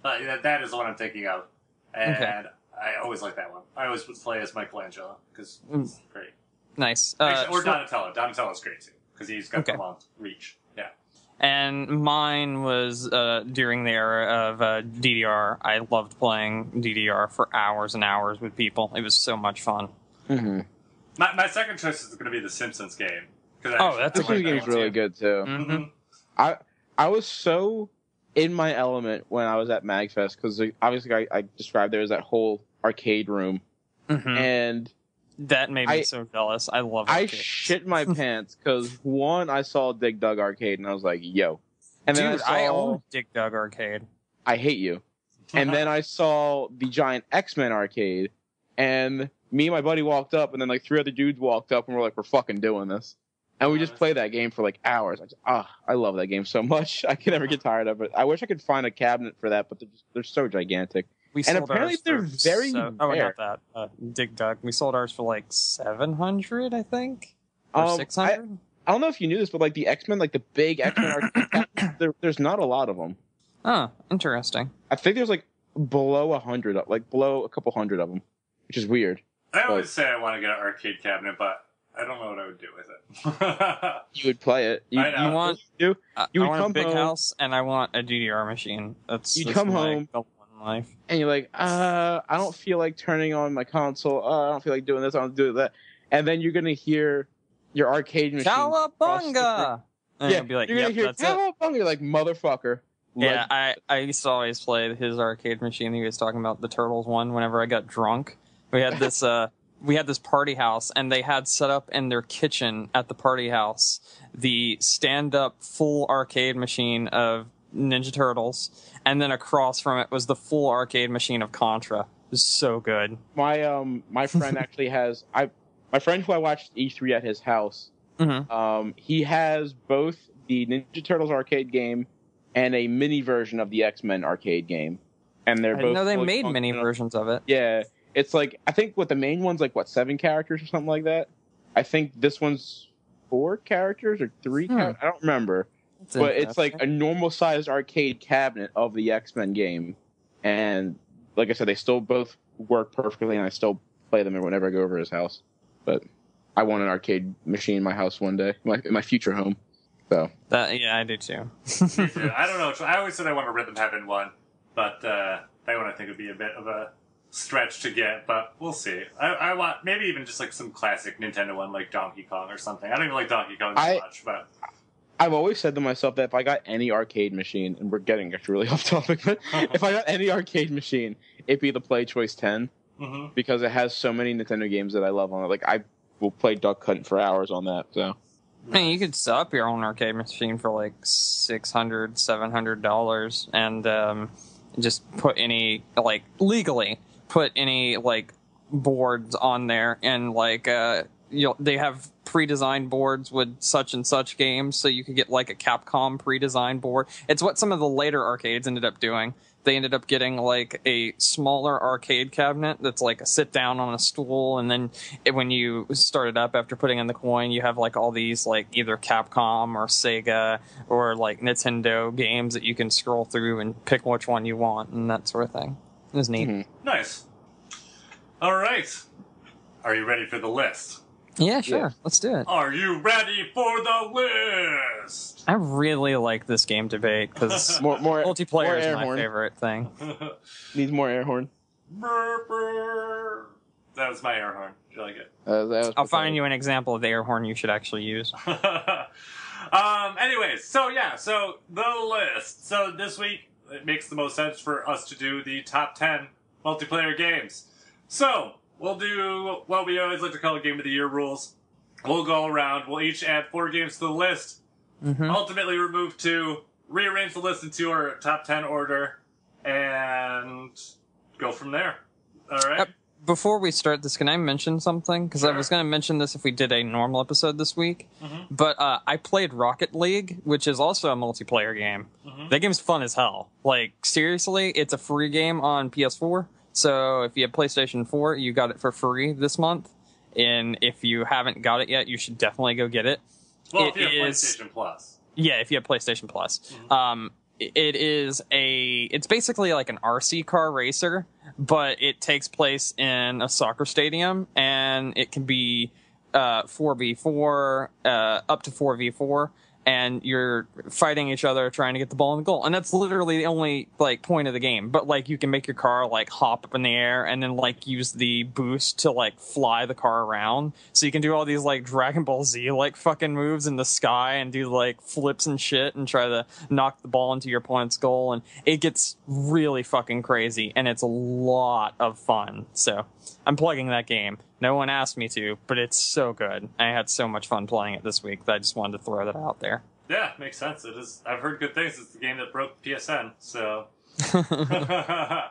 But that is the one I'm thinking of. And Okay. I always liked that one. I always would play as Michelangelo because it's great. Nice. Actually, or Donatello. Donatello's great too because he's got Okay. the long reach. Yeah. And mine was during the era of DDR. I loved playing DDR for hours and hours with people. It was so much fun. Mm-hmm. My second choice is going to be the Simpsons game. That's This game's really good too. Mm-hmm. I was so in my element when I was at MagFest because obviously I described there was that whole arcade room, and that made me so jealous. I love it. I shit my pants because one, I saw Dig Dug Arcade and I was like, yo. And then I own Dig Dug Arcade. I hate you. And then I saw the giant X-Men arcade, and me and my buddy walked up, and then like 3 other dudes walked up, and we're like, we're fucking doing this. And we just played that game for like hours. I love that game so much. I can never get tired of it. I wish I could find a cabinet for that, but they're so gigantic. And apparently they're very rare. Not that. Dig Dug. We sold ours for like $700, I think, or $600. I don't know if you knew this, but like the X-Men, like the big X-Men arcade, there's not a lot of them. Oh, interesting. I think there's like below 100, like below a couple hundred of them, which is weird. I always say I want to get an arcade cabinet, but I don't know what I would do with it. You would play it. I know. You would want come a big home, house, and I want a DDR machine. You come home, goal in life. and you're like, I don't feel like turning on my console. I don't feel like doing this. I don't do that. And then you're gonna hear your arcade machine. Cowabunga! And Yeah, you'll be like, you're gonna hear that's it. Cowabunga. You're like, motherfucker. Yeah, I used to always play his arcade machine that he was talking about, the Turtles one, whenever I got drunk. We had this party house, and they had set up in their kitchen at the party house the stand-up full arcade machine of Ninja Turtles, and then across from it was the full arcade machine of Contra. It was so good. My friend actually has my friend who I watched E3 at his house. He has both the Ninja Turtles arcade game and a mini version of the X-Men arcade game, and they're both. No, they fully made mini functional. versions of it. Yeah, it's like I think what the main one's like 7 characters or something like that. I think this one's 4 characters or 3. I don't remember, but it's like a normal sized arcade cabinet of the X-Men game, and like I said, they still both work perfectly, and I still play them whenever I go over his house. But I want an arcade machine in my house one day, in my future home. So I do too. Me too. I don't know. I always said I want a Rhythm Heaven one, but that one I think would be a bit of a stretch to get. But we'll see. I want maybe even just like some classic Nintendo one, like Donkey Kong or something. I don't even like Donkey Kong that much, but I've always said to myself that if I got any arcade machine, and we're getting actually really off topic, but if I got any arcade machine, it'd be the Play Choice 10 because it has so many Nintendo games that I love on it. Like I will play Duck Hunt for hours on that. So. I mean, you could set up your own arcade machine for like $600, $700, and just put any legally put any boards on there, and they have pre-designed boards with such and such games, so you could get like a Capcom pre-designed board. It's what some of the later arcades ended up doing. They ended up getting like a smaller arcade cabinet that's like a sit down on a stool, and then when you start it up after putting in the coin, you have like all these like either Capcom or Sega or like Nintendo games that you can scroll through and pick which one you want and that sort of thing. It was neat. Nice. All right. Are you ready for the list? Yeah, sure. Yeah. Let's do it. Are you ready for the list? I really like this game debate because More multiplayer is air my horn. favorite thing. Needs more air horn. Brr, brr. That was my air horn. Did you like it? That was I'll find you an example of the air horn you should actually use. Anyways, so the list. So this week it makes the most sense for us to do the top 10 multiplayer games. So, we'll do what we always like to call Game of the Year rules. We'll go around, we'll each add 4 games to the list, ultimately remove 2, rearrange the list into our top 10 order, and go from there. Alright? Before we start this, can I mention something? Because I was going to mention this if we did a normal episode this week. But I played Rocket League, which is also a multiplayer game. That game's fun as hell. Like, seriously, it's a free game on PS4. So if you have PlayStation 4, you got it for free this month. And if you haven't got it yet, you should definitely go get it. Well, if you have PlayStation Plus. Yeah, if you have PlayStation Plus. It's basically like an RC car racer, but it takes place in a soccer stadium, and it can be 4v4, up to 4v4, and you're fighting each other trying to get the ball in the goal. And that's literally the only like point of the game. But like you can make your car like hop up in the air and then like use the boost to like fly the car around. So you can do all these like Dragon Ball Z like fucking moves in the sky and do like flips and shit and try to knock the ball into your opponent's goal. And it gets really fucking crazy, and it's a lot of fun. So I'm plugging that game. No one asked me to, but it's so good. I had so much fun playing it this week that I just wanted to throw that out there. Yeah, makes sense. It is. I've heard good things. It's the game that broke PSN. So, so the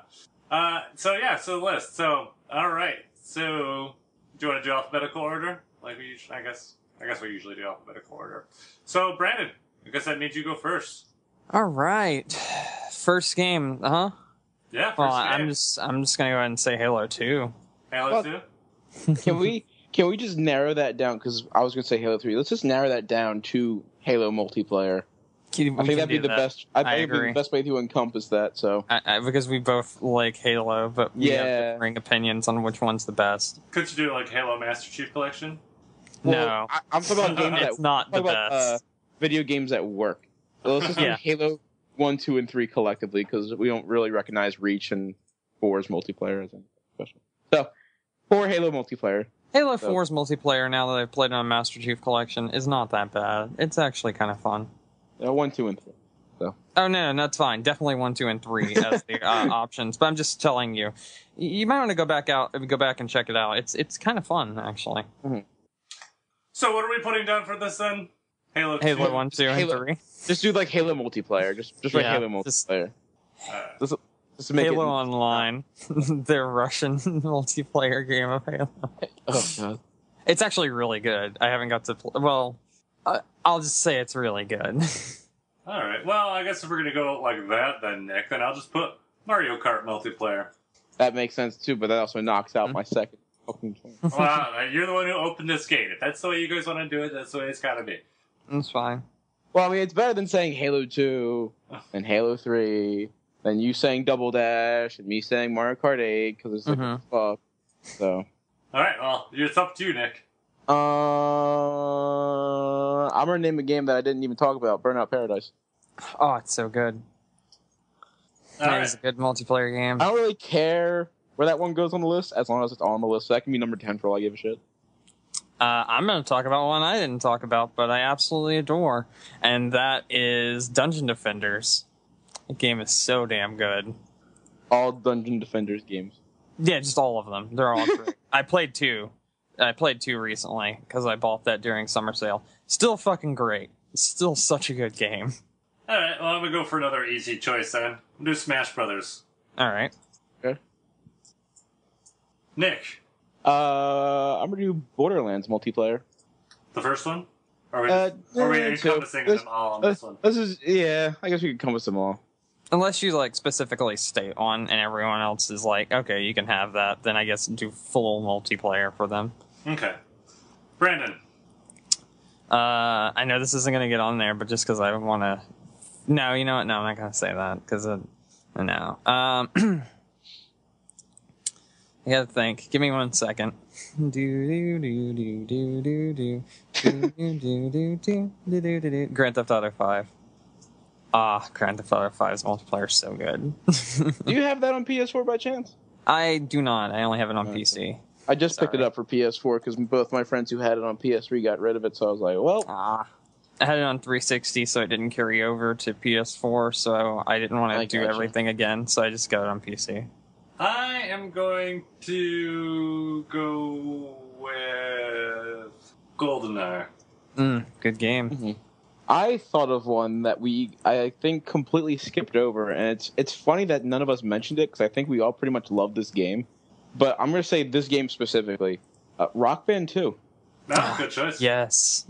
list. So, all right. So, do you want to do alphabetical order? Like we usually, I guess we usually do alphabetical order. So, Brandon, I guess that means you go first. All right, first game, huh? Yeah. First well, game. I'm just gonna go ahead and say Halo 2. Halo 2. Can we just narrow that down? Because I was going to say Halo 3. Let's just narrow that down to Halo multiplayer. I think that'd be the best. I think it'd be the best way to encompass that. So because we both like Halo, but we have differing opinions on which one's the best. Could you do like Halo Master Chief Collection? No, I'm talking about games it's not the best. Video games at work. So let's just do Halo 1, 2, and 3 collectively, because we don't really recognize Reach and 4's multiplayer as special. So 4 Halo multiplayer. Halo 4's multiplayer, now that I've played it on Master Chief Collection, is not that bad. It's actually kind of fun. 1, 2, and 3. So. Oh, no, that's fine. Definitely 1, 2, and 3 as the options. But I'm just telling you, you might want to go back and check it out. It's kind of fun, actually. So what are we putting down for this then? Halo 2? Halo 1, 2, and 3. Just do like Halo multiplayer. Just write Halo multiplayer. Just make Halo it Online, their Russian multiplayer game of Halo. Oh god, it's actually really good. I haven't got to play. Well, I'll just say it's really good. All right. Well, I guess if we're gonna go like that, then Nick, then I'll just put Mario Kart multiplayer. That makes sense too, but that also knocks out my second. Well, you're the one who opened this gate. If that's the way you guys want to do it, that's the way it's gotta be. That's fine. Well, I mean, it's better than saying Halo 2 and Halo 3. Than you saying Double Dash and me saying Mario Kart 8 because it's like fuck. So. All right, well, it's up to you, Nick. I'm gonna name a game that I didn't even talk about, Burnout Paradise. Oh, it's so good. It's a good multiplayer game. I don't really care where that one goes on the list as long as it's on the list. So that can be number 10 for all I give a shit. I'm going to talk about one I didn't talk about, but I absolutely adore, and that is Dungeon Defenders. The game is so damn good. All Dungeon Defenders games. Yeah, just all of them. They're all great. I played 2. I played 2 recently because I bought that during summer sale. Still fucking great. It's still such a good game. All right, well, I'm going to go for another easy choice then. I'll do Smash Brothers. All right. Okay. Nick. I'm going to do Borderlands multiplayer. The first one? Or are we encompassing them all on this one? This is, I guess we can encompass them all. Unless you like specifically state one and everyone else is like, okay, you can have that, then I guess do full multiplayer for them. Okay. Brandon. I know this isn't going to get on there, but just because I want to... No, you know what? No, I'm not going to say that, because... No. I gotta think. Give me 1 second. Grand Theft Auto 5. Grand Theft Auto 5's multiplayer is so good. Do you have that on PS4 by chance? I do not. I only have it on PC. I just picked it up for PS4 because both my friends who had it on PS3 got rid of it, so I was like, well, I had it on 360, so it didn't carry over to PS4, so I didn't want to do gotcha. everything again, so I just got it on PC. I am going to go with GoldenEye. Good game. Mm-hmm. I thought of one that I think completely skipped over, and it's funny that none of us mentioned it because I think we all pretty much love this game. But I'm going to say this game specifically, Rock Band 2. Oh, good choice. Yes.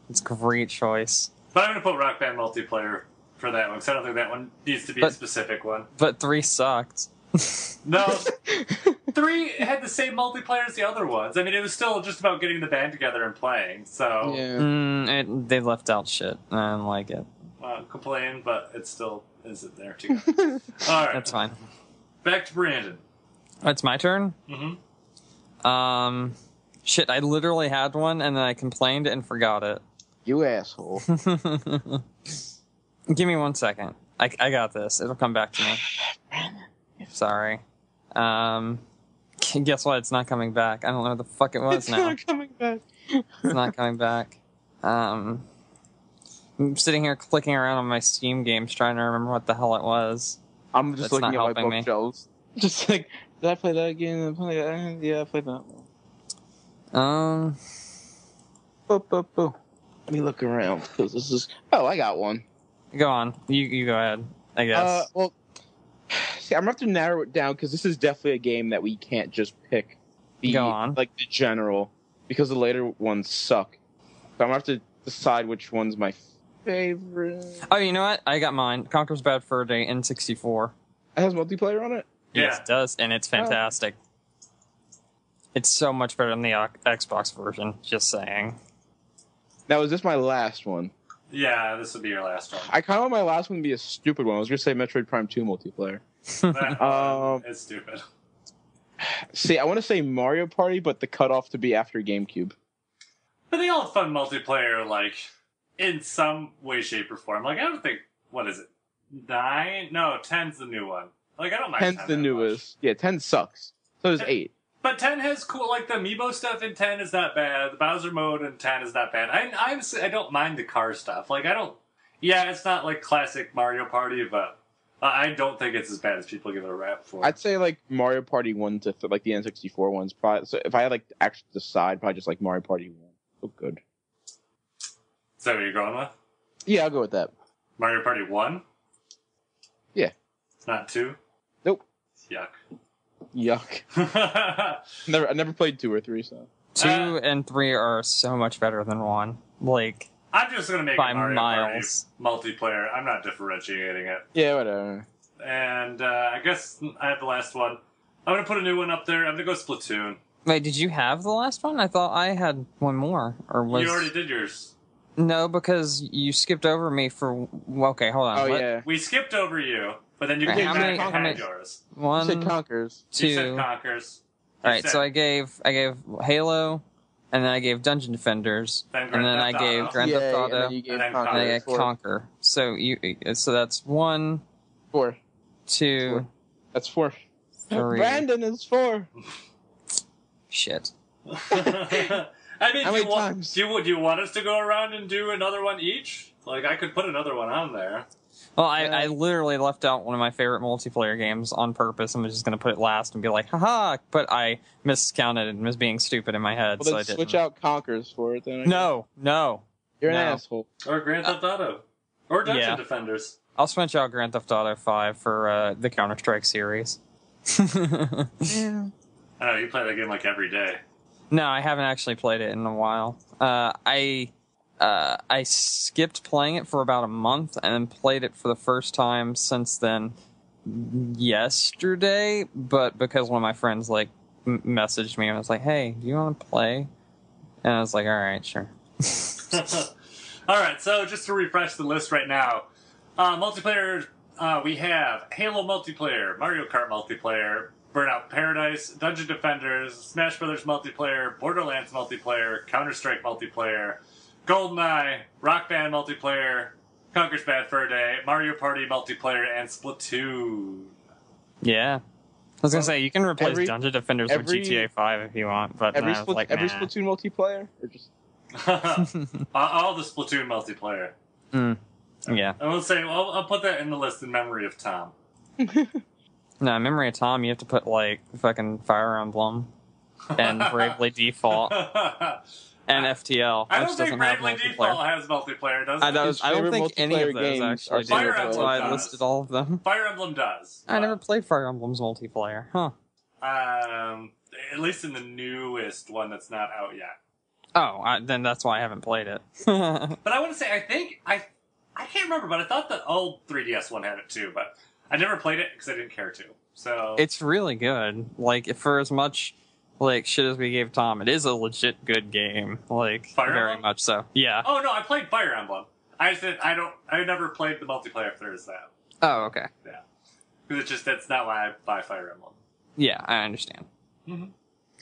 It's a great choice. But I'm going to put Rock Band multiplayer for that one, because I don't think that one needs to be a specific one. But 3 sucked. No, 3 had the same multiplayer as the other ones. I mean, it was still just about getting the band together and playing, so... Yeah. They left out shit. I don't like it. Complain, but it still isn't there too. Alright. That's fine. Back to Brandon. It's my turn? Mm-hmm. Shit, I literally had one, and then I complained and forgot it. You asshole. Give me 1 second. I got this. It'll come back to me. Sorry. Guess what? It's not coming back. I don't know what the fuck it was It's now. not coming back. It's not coming back. I'm sitting here clicking around on my Steam games trying to remember what the hell it was. I'm just That's looking not at my helping me. bookshelves. Just like, did I play that again? Yeah, I played that one. Boo. Let me look around because this is. Oh, I got one. Go on. You go ahead, I guess. Well, see, I'm gonna have to narrow it down because this is definitely a game that we can't just pick. Go on. Like the general, because the later ones suck. So I'm gonna have to decide which one's my favorite. Oh, you know what? I got mine. Conker's Bad Fur Day N64. It has multiplayer on it. Yes, it does, and it's fantastic. It's so much better than the Xbox version, just saying. Now, is this my last one? Yeah, this would be your last one. I kind of want my last one to be a stupid one. I was going to say Metroid Prime 2 multiplayer. That one is stupid. See, I want to say Mario Party, but the cutoff to be after GameCube. But they all have fun multiplayer, like, in some way, shape, or form. Like, I don't think, what is it? 9? No, 10's the new one. Like, I don't mind 10's the newest. Yeah, 10 sucks. So does 8. But 10 has cool, like, the amiibo stuff in 10 is not bad. The Bowser mode in 10 is not bad. I don't mind the car stuff. Like, yeah, it's not like classic Mario Party, but I don't think it's as bad as people give it a rap for. I'd say, like, Mario Party 1 to, like, the N64 ones. Probably, so if I had, like, to actually decide, probably just, like, Mario Party 1. So good. Is that what you're going with? Yeah, I'll go with that. Mario Party 1? Yeah. It's not 2? Nope. Yuck. I never played 2 or 3, so. 2 and 3 are so much better than 1. Like, I'm just going to make by it Mario miles. Party multiplayer. I'm not differentiating it. Yeah, whatever. And I guess I have the last one. I'm going to put a new one up there. I'm going to go Splatoon. Wait, did you have the last one? I thought I had one more. Or was... You already did yours. No, because you skipped over me for... Well, okay, hold on. Oh, yeah. We skipped over you, but then you Right, came how back many- and how had many- yours. You 1, said Conkers. 2... You said Conquers. Alright, so I gave Halo, and then I gave Dungeon Defenders, Then and then I Grand Theft gave Auto. Grand Theft And Auto, then you gave and then and I Conker. gave Conquer. So that's 1, 4. 2, That's 4. 3. Brandon is 4. Shit. I mean, How many times? do you want us to go around and do another one each? Like, I could put another one on there. Well, I literally left out one of my favorite multiplayer games on purpose. I'm just going to put it last and be like, haha, but I miscounted and was being stupid in my head, Well, so then I didn't. switch out Conkers for it, then. I guess. No. You're an No. asshole. Or Grand Theft Auto. Or Dungeon Yeah. Defenders. I'll switch out Grand Theft Auto 5 for the Counter-Strike series. Yeah. I know, you play that game like every day. No, I haven't actually played it in a while. I skipped playing it for about a month and then played it for the first time since then yesterday, but because one of my friends like messaged me and was like, hey, do you want to play? And I was like, alright, sure. Alright, so just to refresh the list right now, multiplayer, we have Halo multiplayer, Mario Kart multiplayer, Burnout Paradise, Dungeon Defenders, Smash Brothers multiplayer, Borderlands multiplayer, Counter-Strike multiplayer, GoldenEye, Rock Band multiplayer, Conker's Bad Fur Day, Mario Party multiplayer, and Splatoon. Yeah. I was gonna say, you can replace every- Dungeon Defenders with every- GTA 5 if you want, but Every I was like, nah. Splatoon multiplayer? Or just... All the Splatoon multiplayer. Yeah. I will say, I'll put that in the list in memory of Tom. No, Memory of Tom, you have to put, like, fucking Fire Emblem and Bravely Default and FTL. I don't think Bravely Default has multiplayer, does it? I don't think any of those actually do. Fire That's Emblem why I does. listed all of them. Fire Emblem does. I never played Fire Emblem's multiplayer. Huh. At least in the newest one that's not out yet. Oh, then that's why I haven't played it. But I want to say, I can't remember, but I thought the old 3DS one had it too, but I never played it because I didn't care to. So it's really good. Like, for as much like shit as we gave Tom, it is a legit good game. Like, Fire very Emblem? much so. Yeah. Oh no, I played Fire Emblem. I said I never played the multiplayer if there is that. Oh, okay. Yeah. Because that's not why I buy Fire Emblem. Yeah, I understand. Mm-hmm.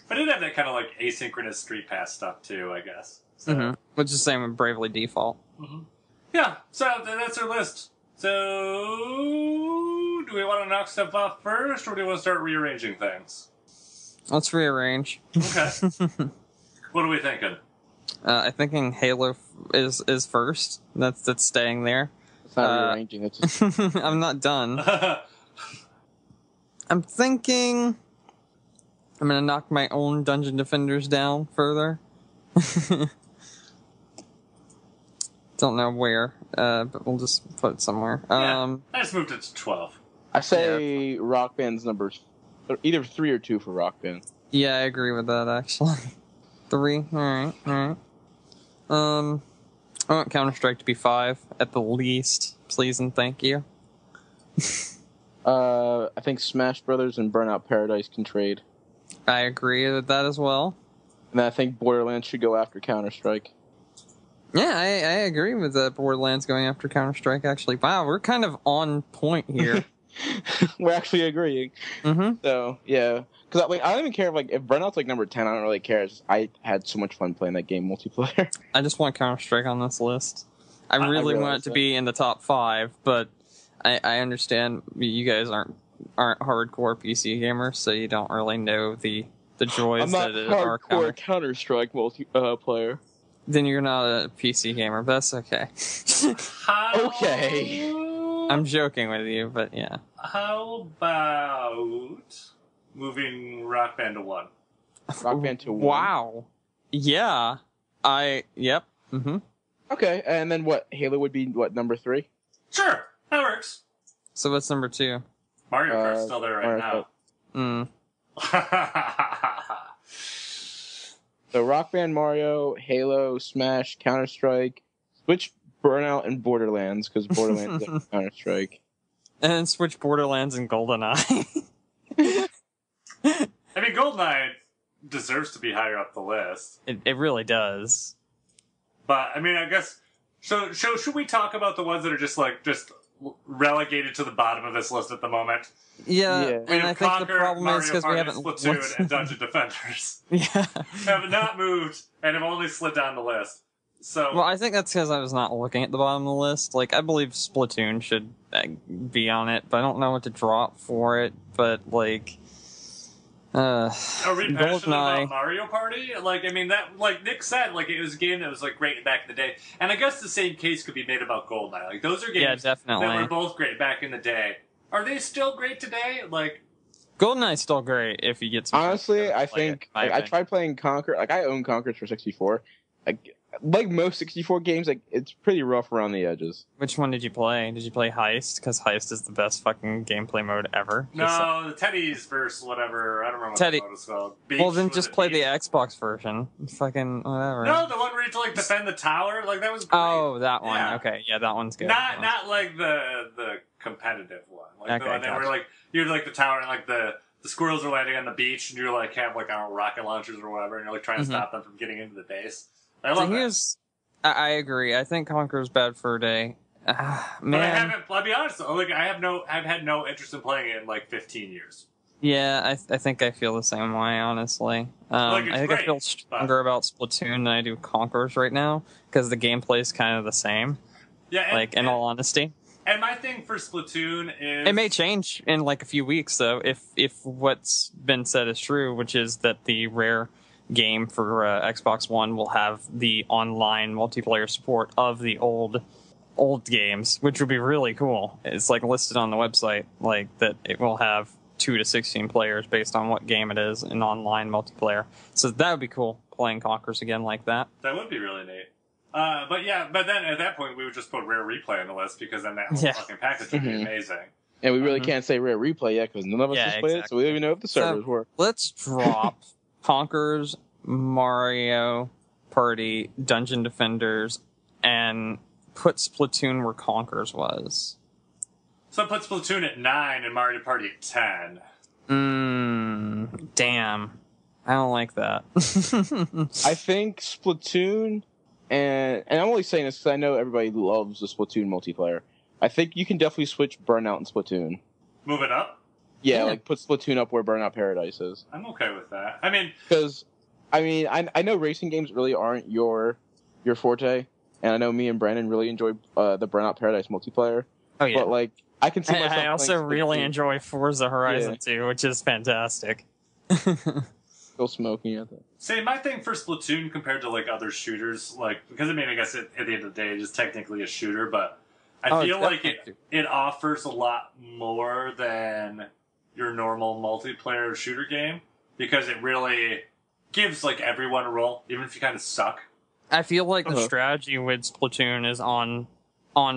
But it did have that kind of like asynchronous Street Pass stuff too, I guess. So. Which is the same with Bravely Default. Mm-hmm. Yeah, so that's our list. So, do we want to knock stuff off first, or do we want to start rearranging things? Let's rearrange. Okay. What are we thinking? I'm thinking Halo is first. That's staying there. It's not rearranging. It's just... I'm not done. I'm thinking I'm gonna knock my own Dungeon Defenders down further. Don't know where, but we'll just put it somewhere. I just moved it to 12. I say Rock Band's numbers, either 3 or 2 for Rock Band. Yeah, I agree with that, actually. 3, alright. I want Counter-Strike to be 5, at the least. Please and thank you. I think Smash Brothers and Burnout Paradise can trade. I agree with that as well. And I think Borderlands should go after Counter-Strike. Yeah, I agree with Borderlands going after Counter-Strike, actually. Wow, we're kind of on point here. We're actually agreeing. Mm-hmm. So, yeah. Because I don't even care if Burnout's like number 10, I don't really care. I had so much fun playing that game multiplayer. I just want Counter-Strike on this list. I really want it to be in the top 5, but I understand you guys aren't hardcore PC gamers, so you don't really know the joys that are hardcore Counter-Strike multiplayer. Then you're not a PC gamer, but that's okay. Okay. I'm joking with you, but yeah. How about moving Rock Band to 1? Rock Band to 1. Wow. Yeah. Yep. Mm-hmm. Okay, and then what? Halo would be, number 3? Sure, that works. So what's number 2? Mario Kart's still there right now. So Rock Band, Mario, Halo, Smash, Counter-Strike, Switch, Burnout, and Borderlands, because Borderlands is Counter-Strike. And then switch Borderlands and GoldenEye. I mean, GoldenEye deserves to be higher up the list. It really does. But, I mean, I guess... So should we talk about the ones that are just relegated to the bottom of this list at the moment? Yeah, Yeah. and I think the problem Mario is because we Party, haven't... Splatoon, and Dungeon Defenders Yeah. have not moved and have only slid down the list. So, Well, I think that's because I was not looking at the bottom of the list. Like, I believe Splatoon should be on it, but I don't know what to drop for it. But, like... are we passionate GoldenEye. about Mario Party? Like, I mean, that, like Nick said, like, it was a game that was, like, great back in the day. And I guess the same case could be made about GoldenEye. Like, those are games that were both great back in the day. Are they still great today? Like... GoldenEye's still great if you get some... Honestly, I think... I tried playing Conquer. Like, I own Conquer for 64. Like most 64 games, like it's pretty rough around the edges. Which one did you play? Did you play Heist? Because Heist is the best fucking gameplay mode ever. No, the Teddy's versus whatever. I don't remember what the mode was called. Well, then just play the Xbox version. Fucking whatever. No, the one where you had to like defend the tower. Like that was great. Oh, that one. Yeah. Okay, yeah, that one's good. Not like the competitive one. Like the one gotcha. where like you had like the tower and like the squirrels are landing on the beach and you're like have like rocket launchers or whatever and you're like trying to stop them from getting into the base. I love that. I agree. I think Conqueror's bad for a day. Man. But I haven't. I'll be honest. Like I've had no interest in playing it in like 15 years. Yeah, I think I feel the same way. Honestly, I think I feel stronger about Splatoon than I do Conquerors right now because the gameplay is kind of the same. Yeah, in all honesty. And my thing for Splatoon is it may change in like a few weeks though if what's been said is true, which is that the rare game for Xbox One will have the online multiplayer support of the old games, which would be really cool. It's like listed on the website, like that it will have 2 to 16 players based on what game it is in online multiplayer. So that would be cool, playing Conquers again like that. That would be really neat. But then at that point we would just put Rare Replay on the list, because then that whole fucking package would be amazing. And we really can't say Rare Replay yet because none of us has played it, so we don't even know if the servers work. Let's drop Conquers, Mario Party, Dungeon Defenders, and put Splatoon where Conquers was. So put Splatoon at 9 and Mario Party at 10. Damn. I don't like that. I think Splatoon, and I'm only saying this because I know everybody loves the Splatoon multiplayer. I think you can definitely switch Burnout and Splatoon. Move it up? Yeah, like put Splatoon up where Burnout Paradise is. I'm okay with that. I mean... Because, I know racing games really aren't your forte, and I know me and Brandon really enjoy the Burnout Paradise multiplayer. Oh, yeah. But, like, I can see myself I also really enjoy Forza Horizon 2, which is fantastic. Still smoking at that. See, my thing for Splatoon compared to, like, other shooters, like, because, I mean, I guess at the end of the day, it is technically a shooter, but I feel like it offers a lot more than your normal multiplayer shooter game, because it really gives, like, everyone a role, even if you kind of suck. I feel like the strategy with Splatoon is on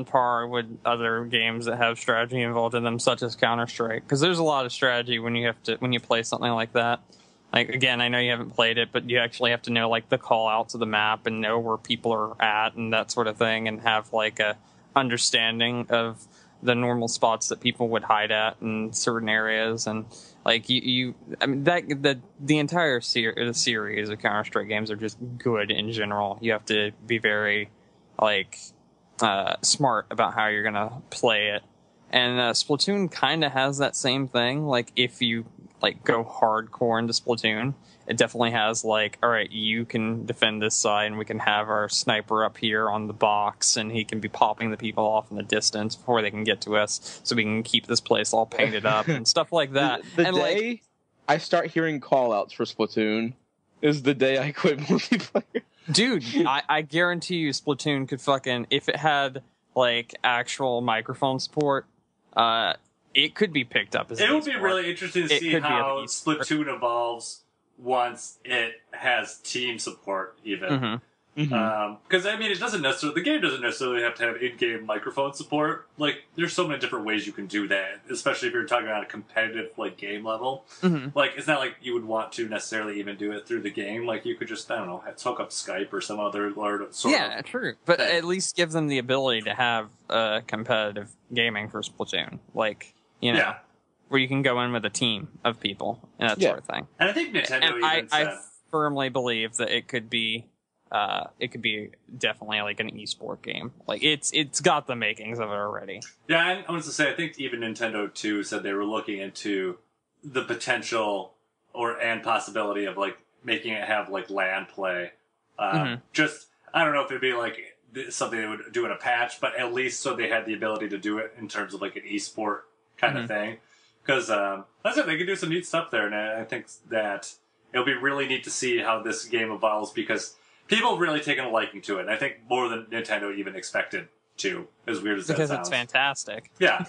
par with other games that have strategy involved in them, such as Counter-Strike, because there's a lot of strategy when you play something like that. Like, again, I know you haven't played it, but you actually have to know, like, the call-outs of the map and know where people are at and that sort of thing, and have, like, a understanding of the normal spots that people would hide at in certain areas. And, like, the entire series of Counter-Strike games are just good in general. You have to be very, like, smart about how you're going to play it. And Splatoon kind of has that same thing. Like, if you go hardcore into Splatoon, it definitely has, like, all right, you can defend this side, and we can have our sniper up here on the box, and he can be popping the people off in the distance before they can get to us, so we can keep this place all painted up and stuff like that. The day I start hearing call-outs for Splatoon is the day I quit multiplayer. Dude, I guarantee you Splatoon could fucking, if it had, like, actual microphone support, it could be picked up as it would be really interesting to see how Splatoon evolves once it has team support, even. Because, I mean, the game doesn't necessarily have to have in-game microphone support. Like, there's so many different ways you can do that, especially if you're talking about a competitive, like, game level. Like, it's not like you would want to necessarily even do it through the game. Like, you could just, I don't know, hook up Skype or some other sort of Yeah, true. But thing. At least give them the ability to have competitive gaming for Splatoon. Like, you know, where you can go in with a team of people and that sort of thing. And I think Nintendo I firmly believe that it could be definitely like an esport game. Like, it's got the makings of it already. Yeah, and I was to say, I think even Nintendo too said they were looking into the potential and possibility of, like, making it have, like, LAN play. Just, I don't know if it'd be like something they would do in a patch, but at least so they had the ability to do it in terms of, like, an esport kind of thing. Because that's it, they can do some neat stuff there, and I think that it'll be really neat to see how this game evolves, because people have really taken a liking to it, and I think more than Nintendo even expected to, as weird as that sounds. Because it's fantastic. Yeah.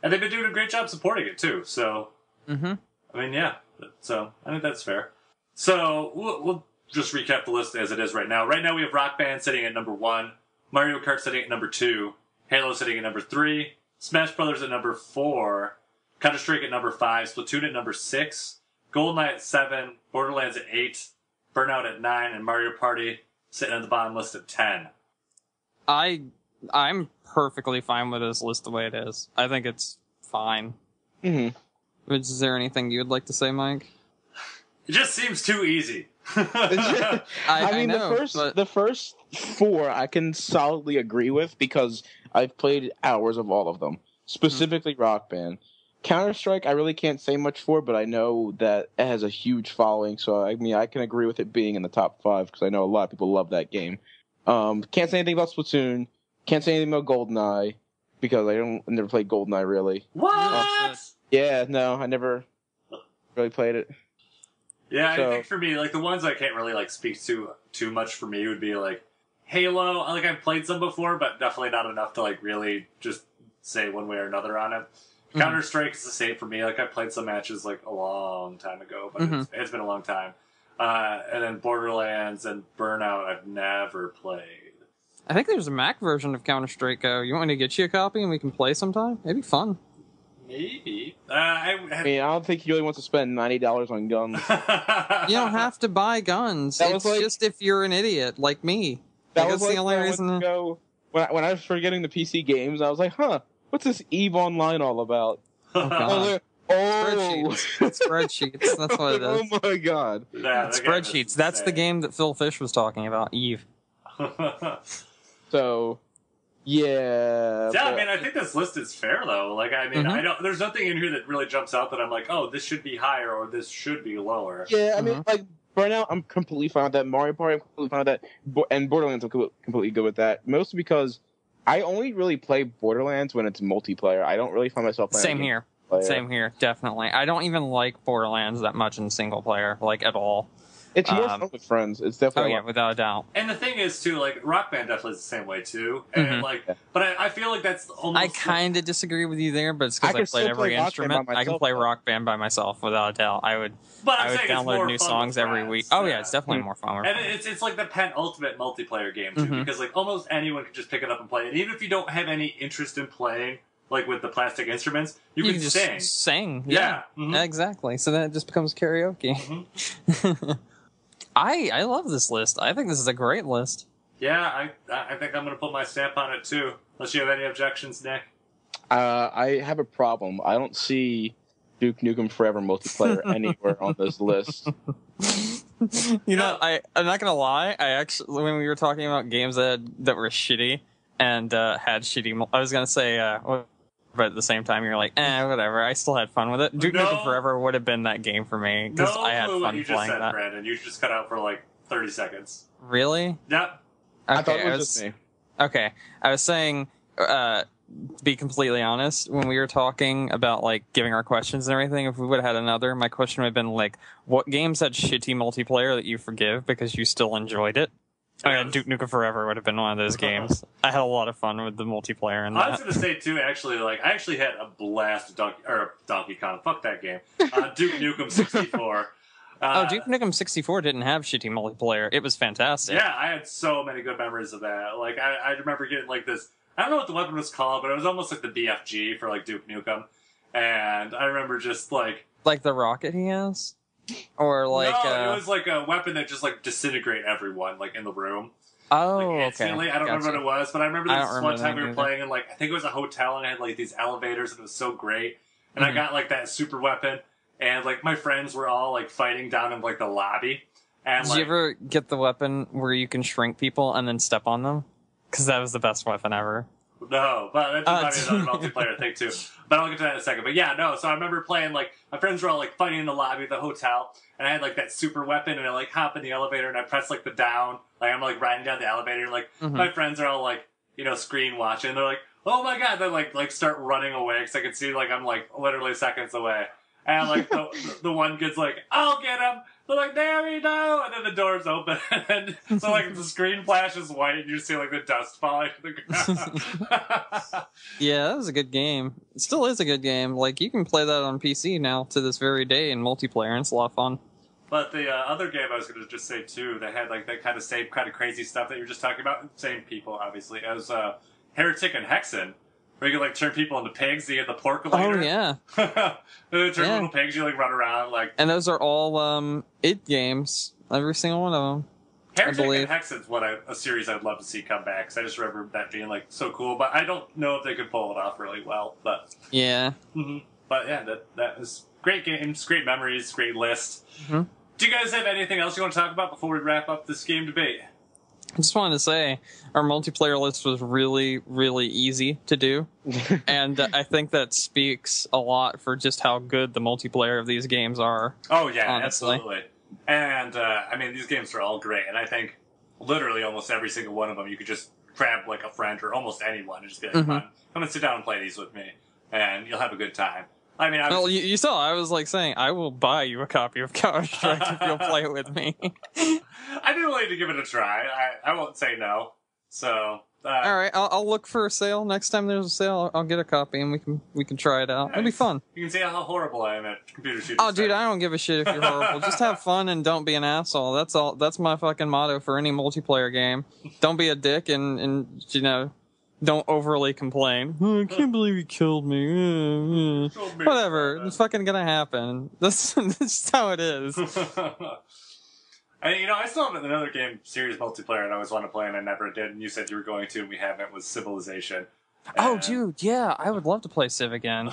And they've been doing a great job supporting it, too, so... I mean, yeah. So, I think that's fair. So, we'll just recap the list as it is right now. Right now, we have Rock Band sitting at number 1, Mario Kart sitting at number 2, Halo sitting at number 3, Smash Brothers at number 4, Counter-Strike at number 5, Splatoon at number 6, GoldenEye at 7, Borderlands at 8, Burnout at 9, and Mario Party sitting at the bottom list at 10. I'm perfectly fine with this list the way it is. I think it's fine. Is there anything you would like to say, Mike? It just seems too easy. I mean, the first 4 I can solidly agree with, because I've played hours of all of them. Specifically Rock Band. Counter-Strike, I really can't say much for, but I know that it has a huge following, so I mean, I can agree with it being in the top 5, because I know a lot of people love that game. Can't say anything about Splatoon. Can't say anything about GoldenEye, because I never played GoldenEye, really. What? Yeah, no, I never really played it. Yeah, So- I think for me, like the ones I can't really like speak to too much for me would be like Halo. Like I've played some before, but definitely not enough to like really just say one way or another on it. Counter-Strike is the same for me. Like I played some matches like a long time ago, but it's been a long time. And then Borderlands and Burnout I've never played. I think there's a Mac version of Counter-Strike. You want me to get you a copy and we can play sometime? It'd be fun. Maybe. I mean, I don't think he really wants to spend $90 on guns. You don't have to buy guns. That It's was like- just if you're an idiot like me. That Like, was that's like the only when I went reason. to go when I started getting the PC games. I was like, huh, what's this Eve Online all about? Oh, I was God. like, oh, Spreadsheets. That's what it is. Oh my god. Yeah, that game is Spreadsheets. That's the insane. game that Phil Fish was talking about. Eve. So, yeah. Yeah, I but- mean, I think this list is fair though. Like, I mean, I don't. There's nothing in here that really jumps out that I'm like, oh, this should be higher or this should be lower. yeah, I mean, like Burnout, I'm completely fine with that. Mario Party, I'm completely fine with that. And Borderlands, I'm completely good with that. Mostly because I only really play Borderlands when it's multiplayer. I don't really find myself playing. Same here. Same here. Definitely. I don't even like Borderlands that much in single player, like at all. It's more fun with friends. It's Oh definitely. yeah, without a doubt. And the thing is, too, like Rock Band definitely is the same way too. And like, but I feel like that's almost. I kind of disagree with you there, but it's because I I can played still every play Rock Band instrument. by I can myself, play though. Rock Band by myself without a doubt. I would. But I'm I would saying it's download more new fun songs with every friends. week. Oh yeah, it's definitely more fun. With And friends. it's like the penultimate multiplayer game too, because like almost anyone can just pick it up and play it. Even if you don't have any interest in playing, like with the plastic instruments, you can just sing. sing. Yeah. Exactly. So then it just becomes karaoke. I love this list. I think this is a great list. Yeah, I think I'm gonna put my stamp on it too. Unless you have any objections, Nick. I have a problem. I don't see Duke Nukem Forever multiplayer anywhere on this list. You know, I'm not gonna lie. I actually, when we were talking about games that were shitty and had shitty, I was gonna say, but at the same time, you're like, whatever. I still had fun with it. Duke Nukem Forever would have been that game for me because I had clue what fun you just playing said, that. Brandon. You just cut out for like 30 seconds. Really? Yep. Okay, I thought it was just me. Okay, I was saying, to be completely honest, when we were talking about like giving our questions and everything, if we would have had another, my question would have been like, what games had shitty multiplayer that you forgive because you still enjoyed it? Duke Nukem Forever would have been one of those games. I had a lot of fun with the multiplayer in that. I was gonna say too, actually, like I actually had a blast with Donkey Kong. Fuck that game. Duke Nukem 64. Duke Nukem 64 didn't have shitty multiplayer. It was fantastic. Yeah, I had so many good memories of that. Like I remember getting like this. I don't know what the weapon was called, but it was almost like the BFG for like Duke Nukem. And I remember just like the rocket he has, or like no, it was like a weapon that just like disintegrate everyone like in the room. Oh, Like, okay. instantly. I don't remember what it was, but I remember I this don't one remember time that we were either. playing in like I think it was a hotel and it had like these elevators and it was so great. And I got like that super weapon and like my friends were all like fighting down in like the lobby. And Did like, you ever get the weapon where you can shrink people and then step on them? Because that was the best weapon ever. no, but that's probably another multiplayer thing too. But I'll get to that in a second. But yeah, no. So I remember playing like my friends were all like fighting in the lobby of the hotel, and I had like that super weapon, and I like hop in the elevator, and I press like the down, like I'm like riding down the elevator, and like my friends are all like screen watching, and they're like, oh my god, they like start running away because I can see like I'm like literally seconds away, and like the one kid's like, I'll get him. They're like, there we go, and then the doors open, and so like the screen flashes white, and you see like the dust falling to the ground. Yeah, that was a good game. It still is a good game. Like, you can play that on PC now to this very day in multiplayer, and it's a lot of fun. But the other game I was going to just say too, that had like that kind of same kind of crazy stuff that you were just talking about, same people obviously, as Heretic and Hexen, where you can like turn people into pigs. You get the porculator. Oh, yeah. They turn little pigs. You like run around like. And those are all id games. Every single one of them. Heretic believe. and Hexen's a series I'd love to see come back. Cause I just remember that being like so cool, but I don't know if they could pull it off really well. But Yeah. but yeah, that was great games, great memories, great list. Mhm. Do you guys have anything else you want to talk about before we wrap up this game debate? I just wanted to say, our multiplayer list was really, really easy to do. And I think that speaks a lot for just how good the multiplayer of these games are. Oh yeah, Honestly. absolutely. And I mean, these games are all great, and I think literally almost every single one of them you could just grab like a friend or almost anyone and just be like, come and sit down and play these with me, and you'll have a good time. I mean, Well, you saw, I was like saying, I will buy you a copy of Counter-Strike if you'll play it with me. I'd be willing to give it a try. I won't say no. So. All right, I'll look for a sale. Next time there's a sale, I'll get a copy and we can try it out. It'll be fun. You can see how horrible I am at computer shooting. Oh, dude, I don't give a shit if you're horrible. Just have fun and don't be an asshole. That's all. That's my fucking motto for any multiplayer game. Don't be a dick and you know, don't overly complain. Oh, I can't believe you killed me. Whatever, it's fucking gonna happen. That's how it is. And, you know, I still have another game, serious multiplayer, and I always want to play, and I never did. And you said you were going to, and we haven't. Was Civilization. Oh, dude, yeah, I would love to play Civ again.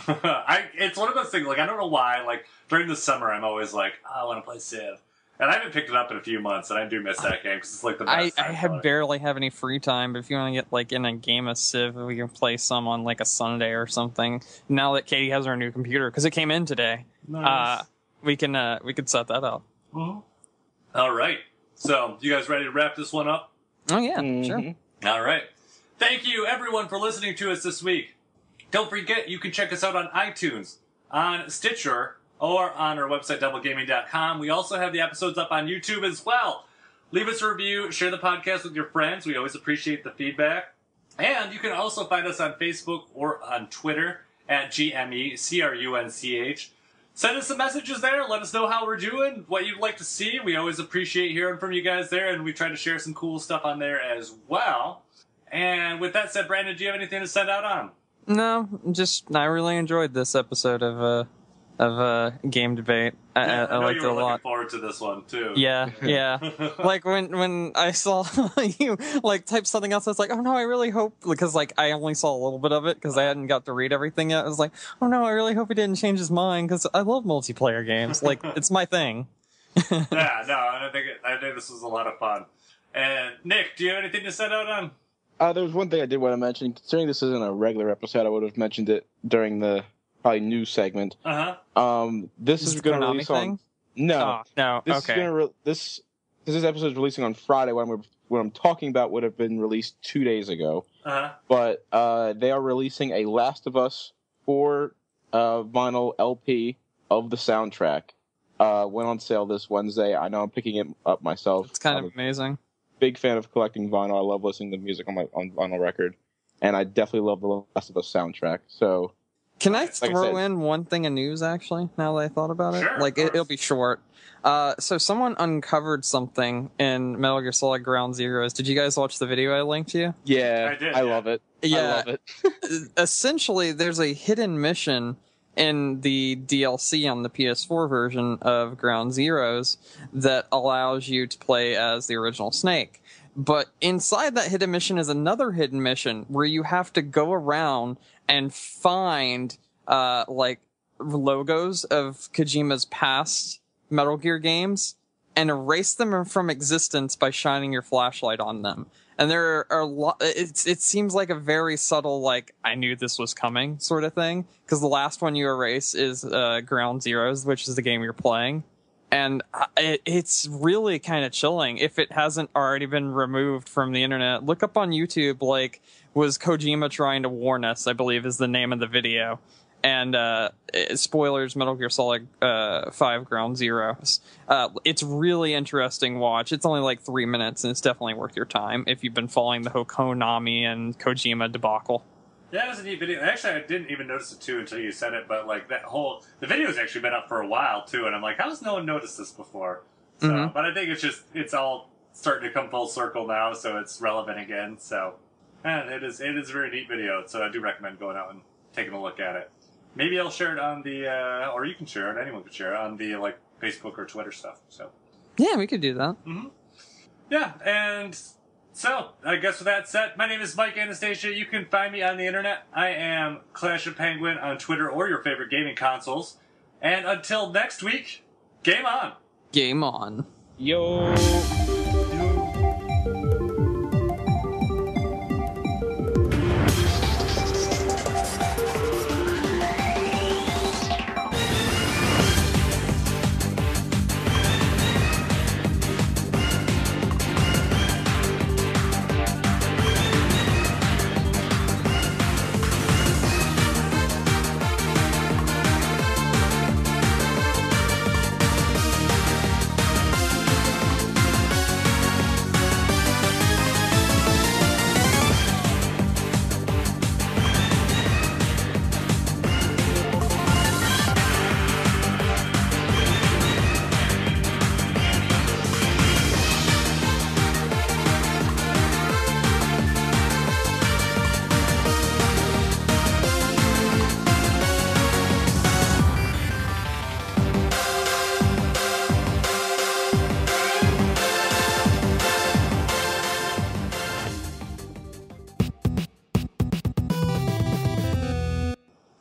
It's one of those things. Like, I don't know why. Like, during the summer, I'm always like, I want to play Civ, and I haven't picked it up in a few months, and I do miss that game because it's like the best. I barely have any free time, but if you want to get like in a game of Civ, we can play some on like a Sunday or something. Now that Katie has her new computer, because it came in today, nice. we could set that up. Mm-hmm. All right. So, you guys ready to wrap this one up? Oh, yeah, sure. All right. Thank you, everyone, for listening to us this week. Don't forget, you can check us out on iTunes, on Stitcher, or on our website, doublegaming.com. We also have the episodes up on YouTube as well. Leave us a review, share the podcast with your friends. We always appreciate the feedback. And you can also find us on Facebook or on Twitter at GMECRUNCH. Send us some messages there. Let us know how we're doing, what you'd like to see. We always appreciate hearing from you guys there, and we try to share some cool stuff on there as well. And with that said, Brandon, do you have anything to send out on? No, I really enjoyed this episode of Game Debate. I liked it a lot. Looking forward to this one too. Yeah. Like when I saw you like type something else, I was like, oh no, I really hope, because like I only saw a little bit of it because I hadn't got to read everything yet. I was like, oh no, I really hope he didn't change his mind because I love multiplayer games. Like it's my thing. Yeah, no, I think this was a lot of fun. And Nick, do you have anything to send out on? There was one thing I did want to mention. Considering this isn't a regular episode, I would have mentioned it during the probably news segment. This is going to release thing? on. No, This okay. is going to this episode is releasing on Friday. What I'm talking about would have been released 2 days ago. But they are releasing a Last of Us 4 vinyl LP of the soundtrack. Went on sale this Wednesday. I know I'm picking it up myself. It's kind of amazing. Big fan of collecting vinyl. I love listening to music on vinyl record, and I definitely love the Last of Us soundtrack. So, can I throw in one thing of news? Actually, now that I thought about it, sure, it'll be short. So someone uncovered something in Metal Gear Solid Ground Zeroes. Did you guys watch the video I linked you? Yeah, I did. I love it. Yeah, I love it. Essentially, there's a hidden mission in the DLC on the PS4 version of Ground Zeroes that allows you to play as the original Snake. But inside that hidden mission is another hidden mission where you have to go around and find like logos of Kojima's past Metal Gear games and erase them from existence by shining your flashlight on them. And there are it seems like a very subtle, like, I knew this was coming sort of thing. Because the last one you erase is Ground Zeroes, which is the game you're playing. And it's really kind of chilling. If it hasn't already been removed from the internet, look up on YouTube, like, was Kojima trying to warn us, I believe is the name of the video. And spoilers, Metal Gear Solid 5 Ground Zeroes. It's really interesting watch. It's only like 3 minutes, and it's definitely worth your time if you've been following the whole Konami and Kojima debacle. Yeah, it was a neat video. Actually, I didn't even notice it too until you said it, but like the video's actually been up for a while too, and I'm like, how has no one noticed this before? So, but I think it's all starting to come full circle now, so it's relevant again. So, it is a very neat video. So I do recommend going out and taking a look at it. Maybe I'll share it on the, or you can share it. Anyone can share it on the like Facebook or Twitter stuff. So, yeah, we could do that. Yeah, and so I guess with that said, my name is Mike Anastasia. You can find me on the internet. I am Clash of Penguin on Twitter or your favorite gaming consoles. And until next week, game on. Game on. Yo.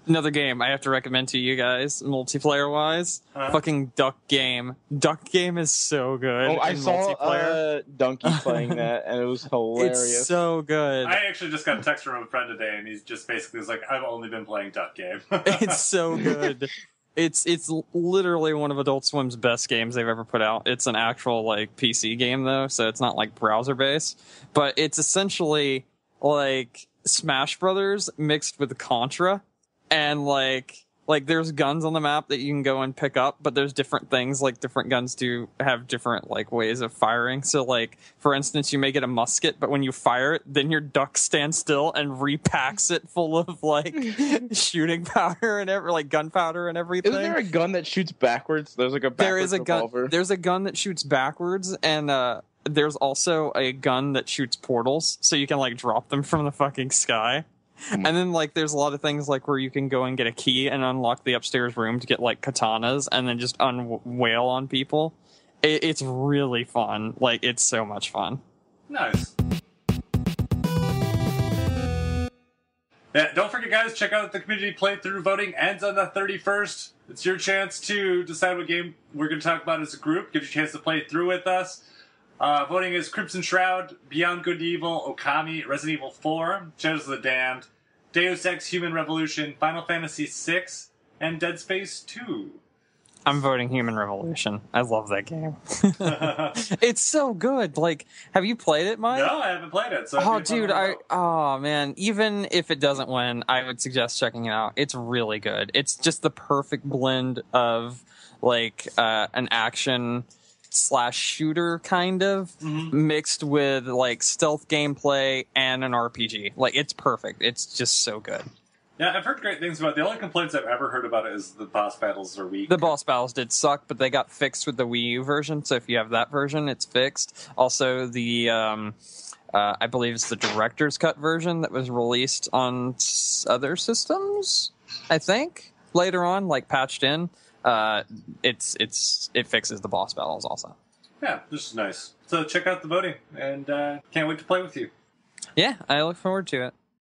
Another game I have to recommend to you guys, multiplayer-wise, fucking Duck Game. Duck Game is so good. I saw multiplayer. Donkey playing that, and it was hilarious. It's so good. I actually just got a text from a friend today, and he's just basically was like, I've only been playing Duck Game. It's so good. It's literally one of Adult Swim's best games they've ever put out. It's an actual like PC game though, so it's not like browser based, but it's essentially like Smash Brothers mixed with Contra. And like there's guns on the map that you can go and pick up, but there's different things, like different guns do have different like ways of firing. So like, for instance, you may get a musket, but when you fire it, then your duck stands still and repacks it full of like shooting powder and like gunpowder and everything. Isn't there a gun that shoots backwards? There's like a backwards revolver. There's a gun that shoots backwards, and there's also a gun that shoots portals, so you can like drop them from the fucking sky. And then, like, there's a lot of things, like, where you can go and get a key and unlock the upstairs room to get, like, katanas and then just wail on people. It's really fun. Like, it's so much fun. Nice. Yeah, don't forget, guys, check out the community playthrough. Voting ends on the 31st. It's your chance to decide what game we're going to talk about as a group. Gives you a chance to play through with us. Voting is Crimson Shroud, Beyond Good and Evil, Okami, Resident Evil 4, Shadows of the Damned, Deus Ex Human Revolution, Final Fantasy VI, and Dead Space 2. I'm voting Human Revolution. I love that game. It's so good. Like, have you played it, Mike? No, I haven't played it. So oh, dude, man. Even if it doesn't win, I would suggest checking it out. It's really good. It's just the perfect blend of, like, an action / shooter kind of mixed with like stealth gameplay and an RPG. Like, it's perfect. It's just so good. Yeah, I've heard great things about it. The only complaints I've ever heard about it is the boss battles are weak. The boss battles did suck, but they got fixed with the Wii U version, so if you have that version, it's fixed. Also, the I believe it's the director's cut version that was released on other systems, I think, later on, like patched in. It fixes the boss battles also. Yeah, this is nice. So check out the voting, and can't wait to play with you. Yeah, I look forward to it.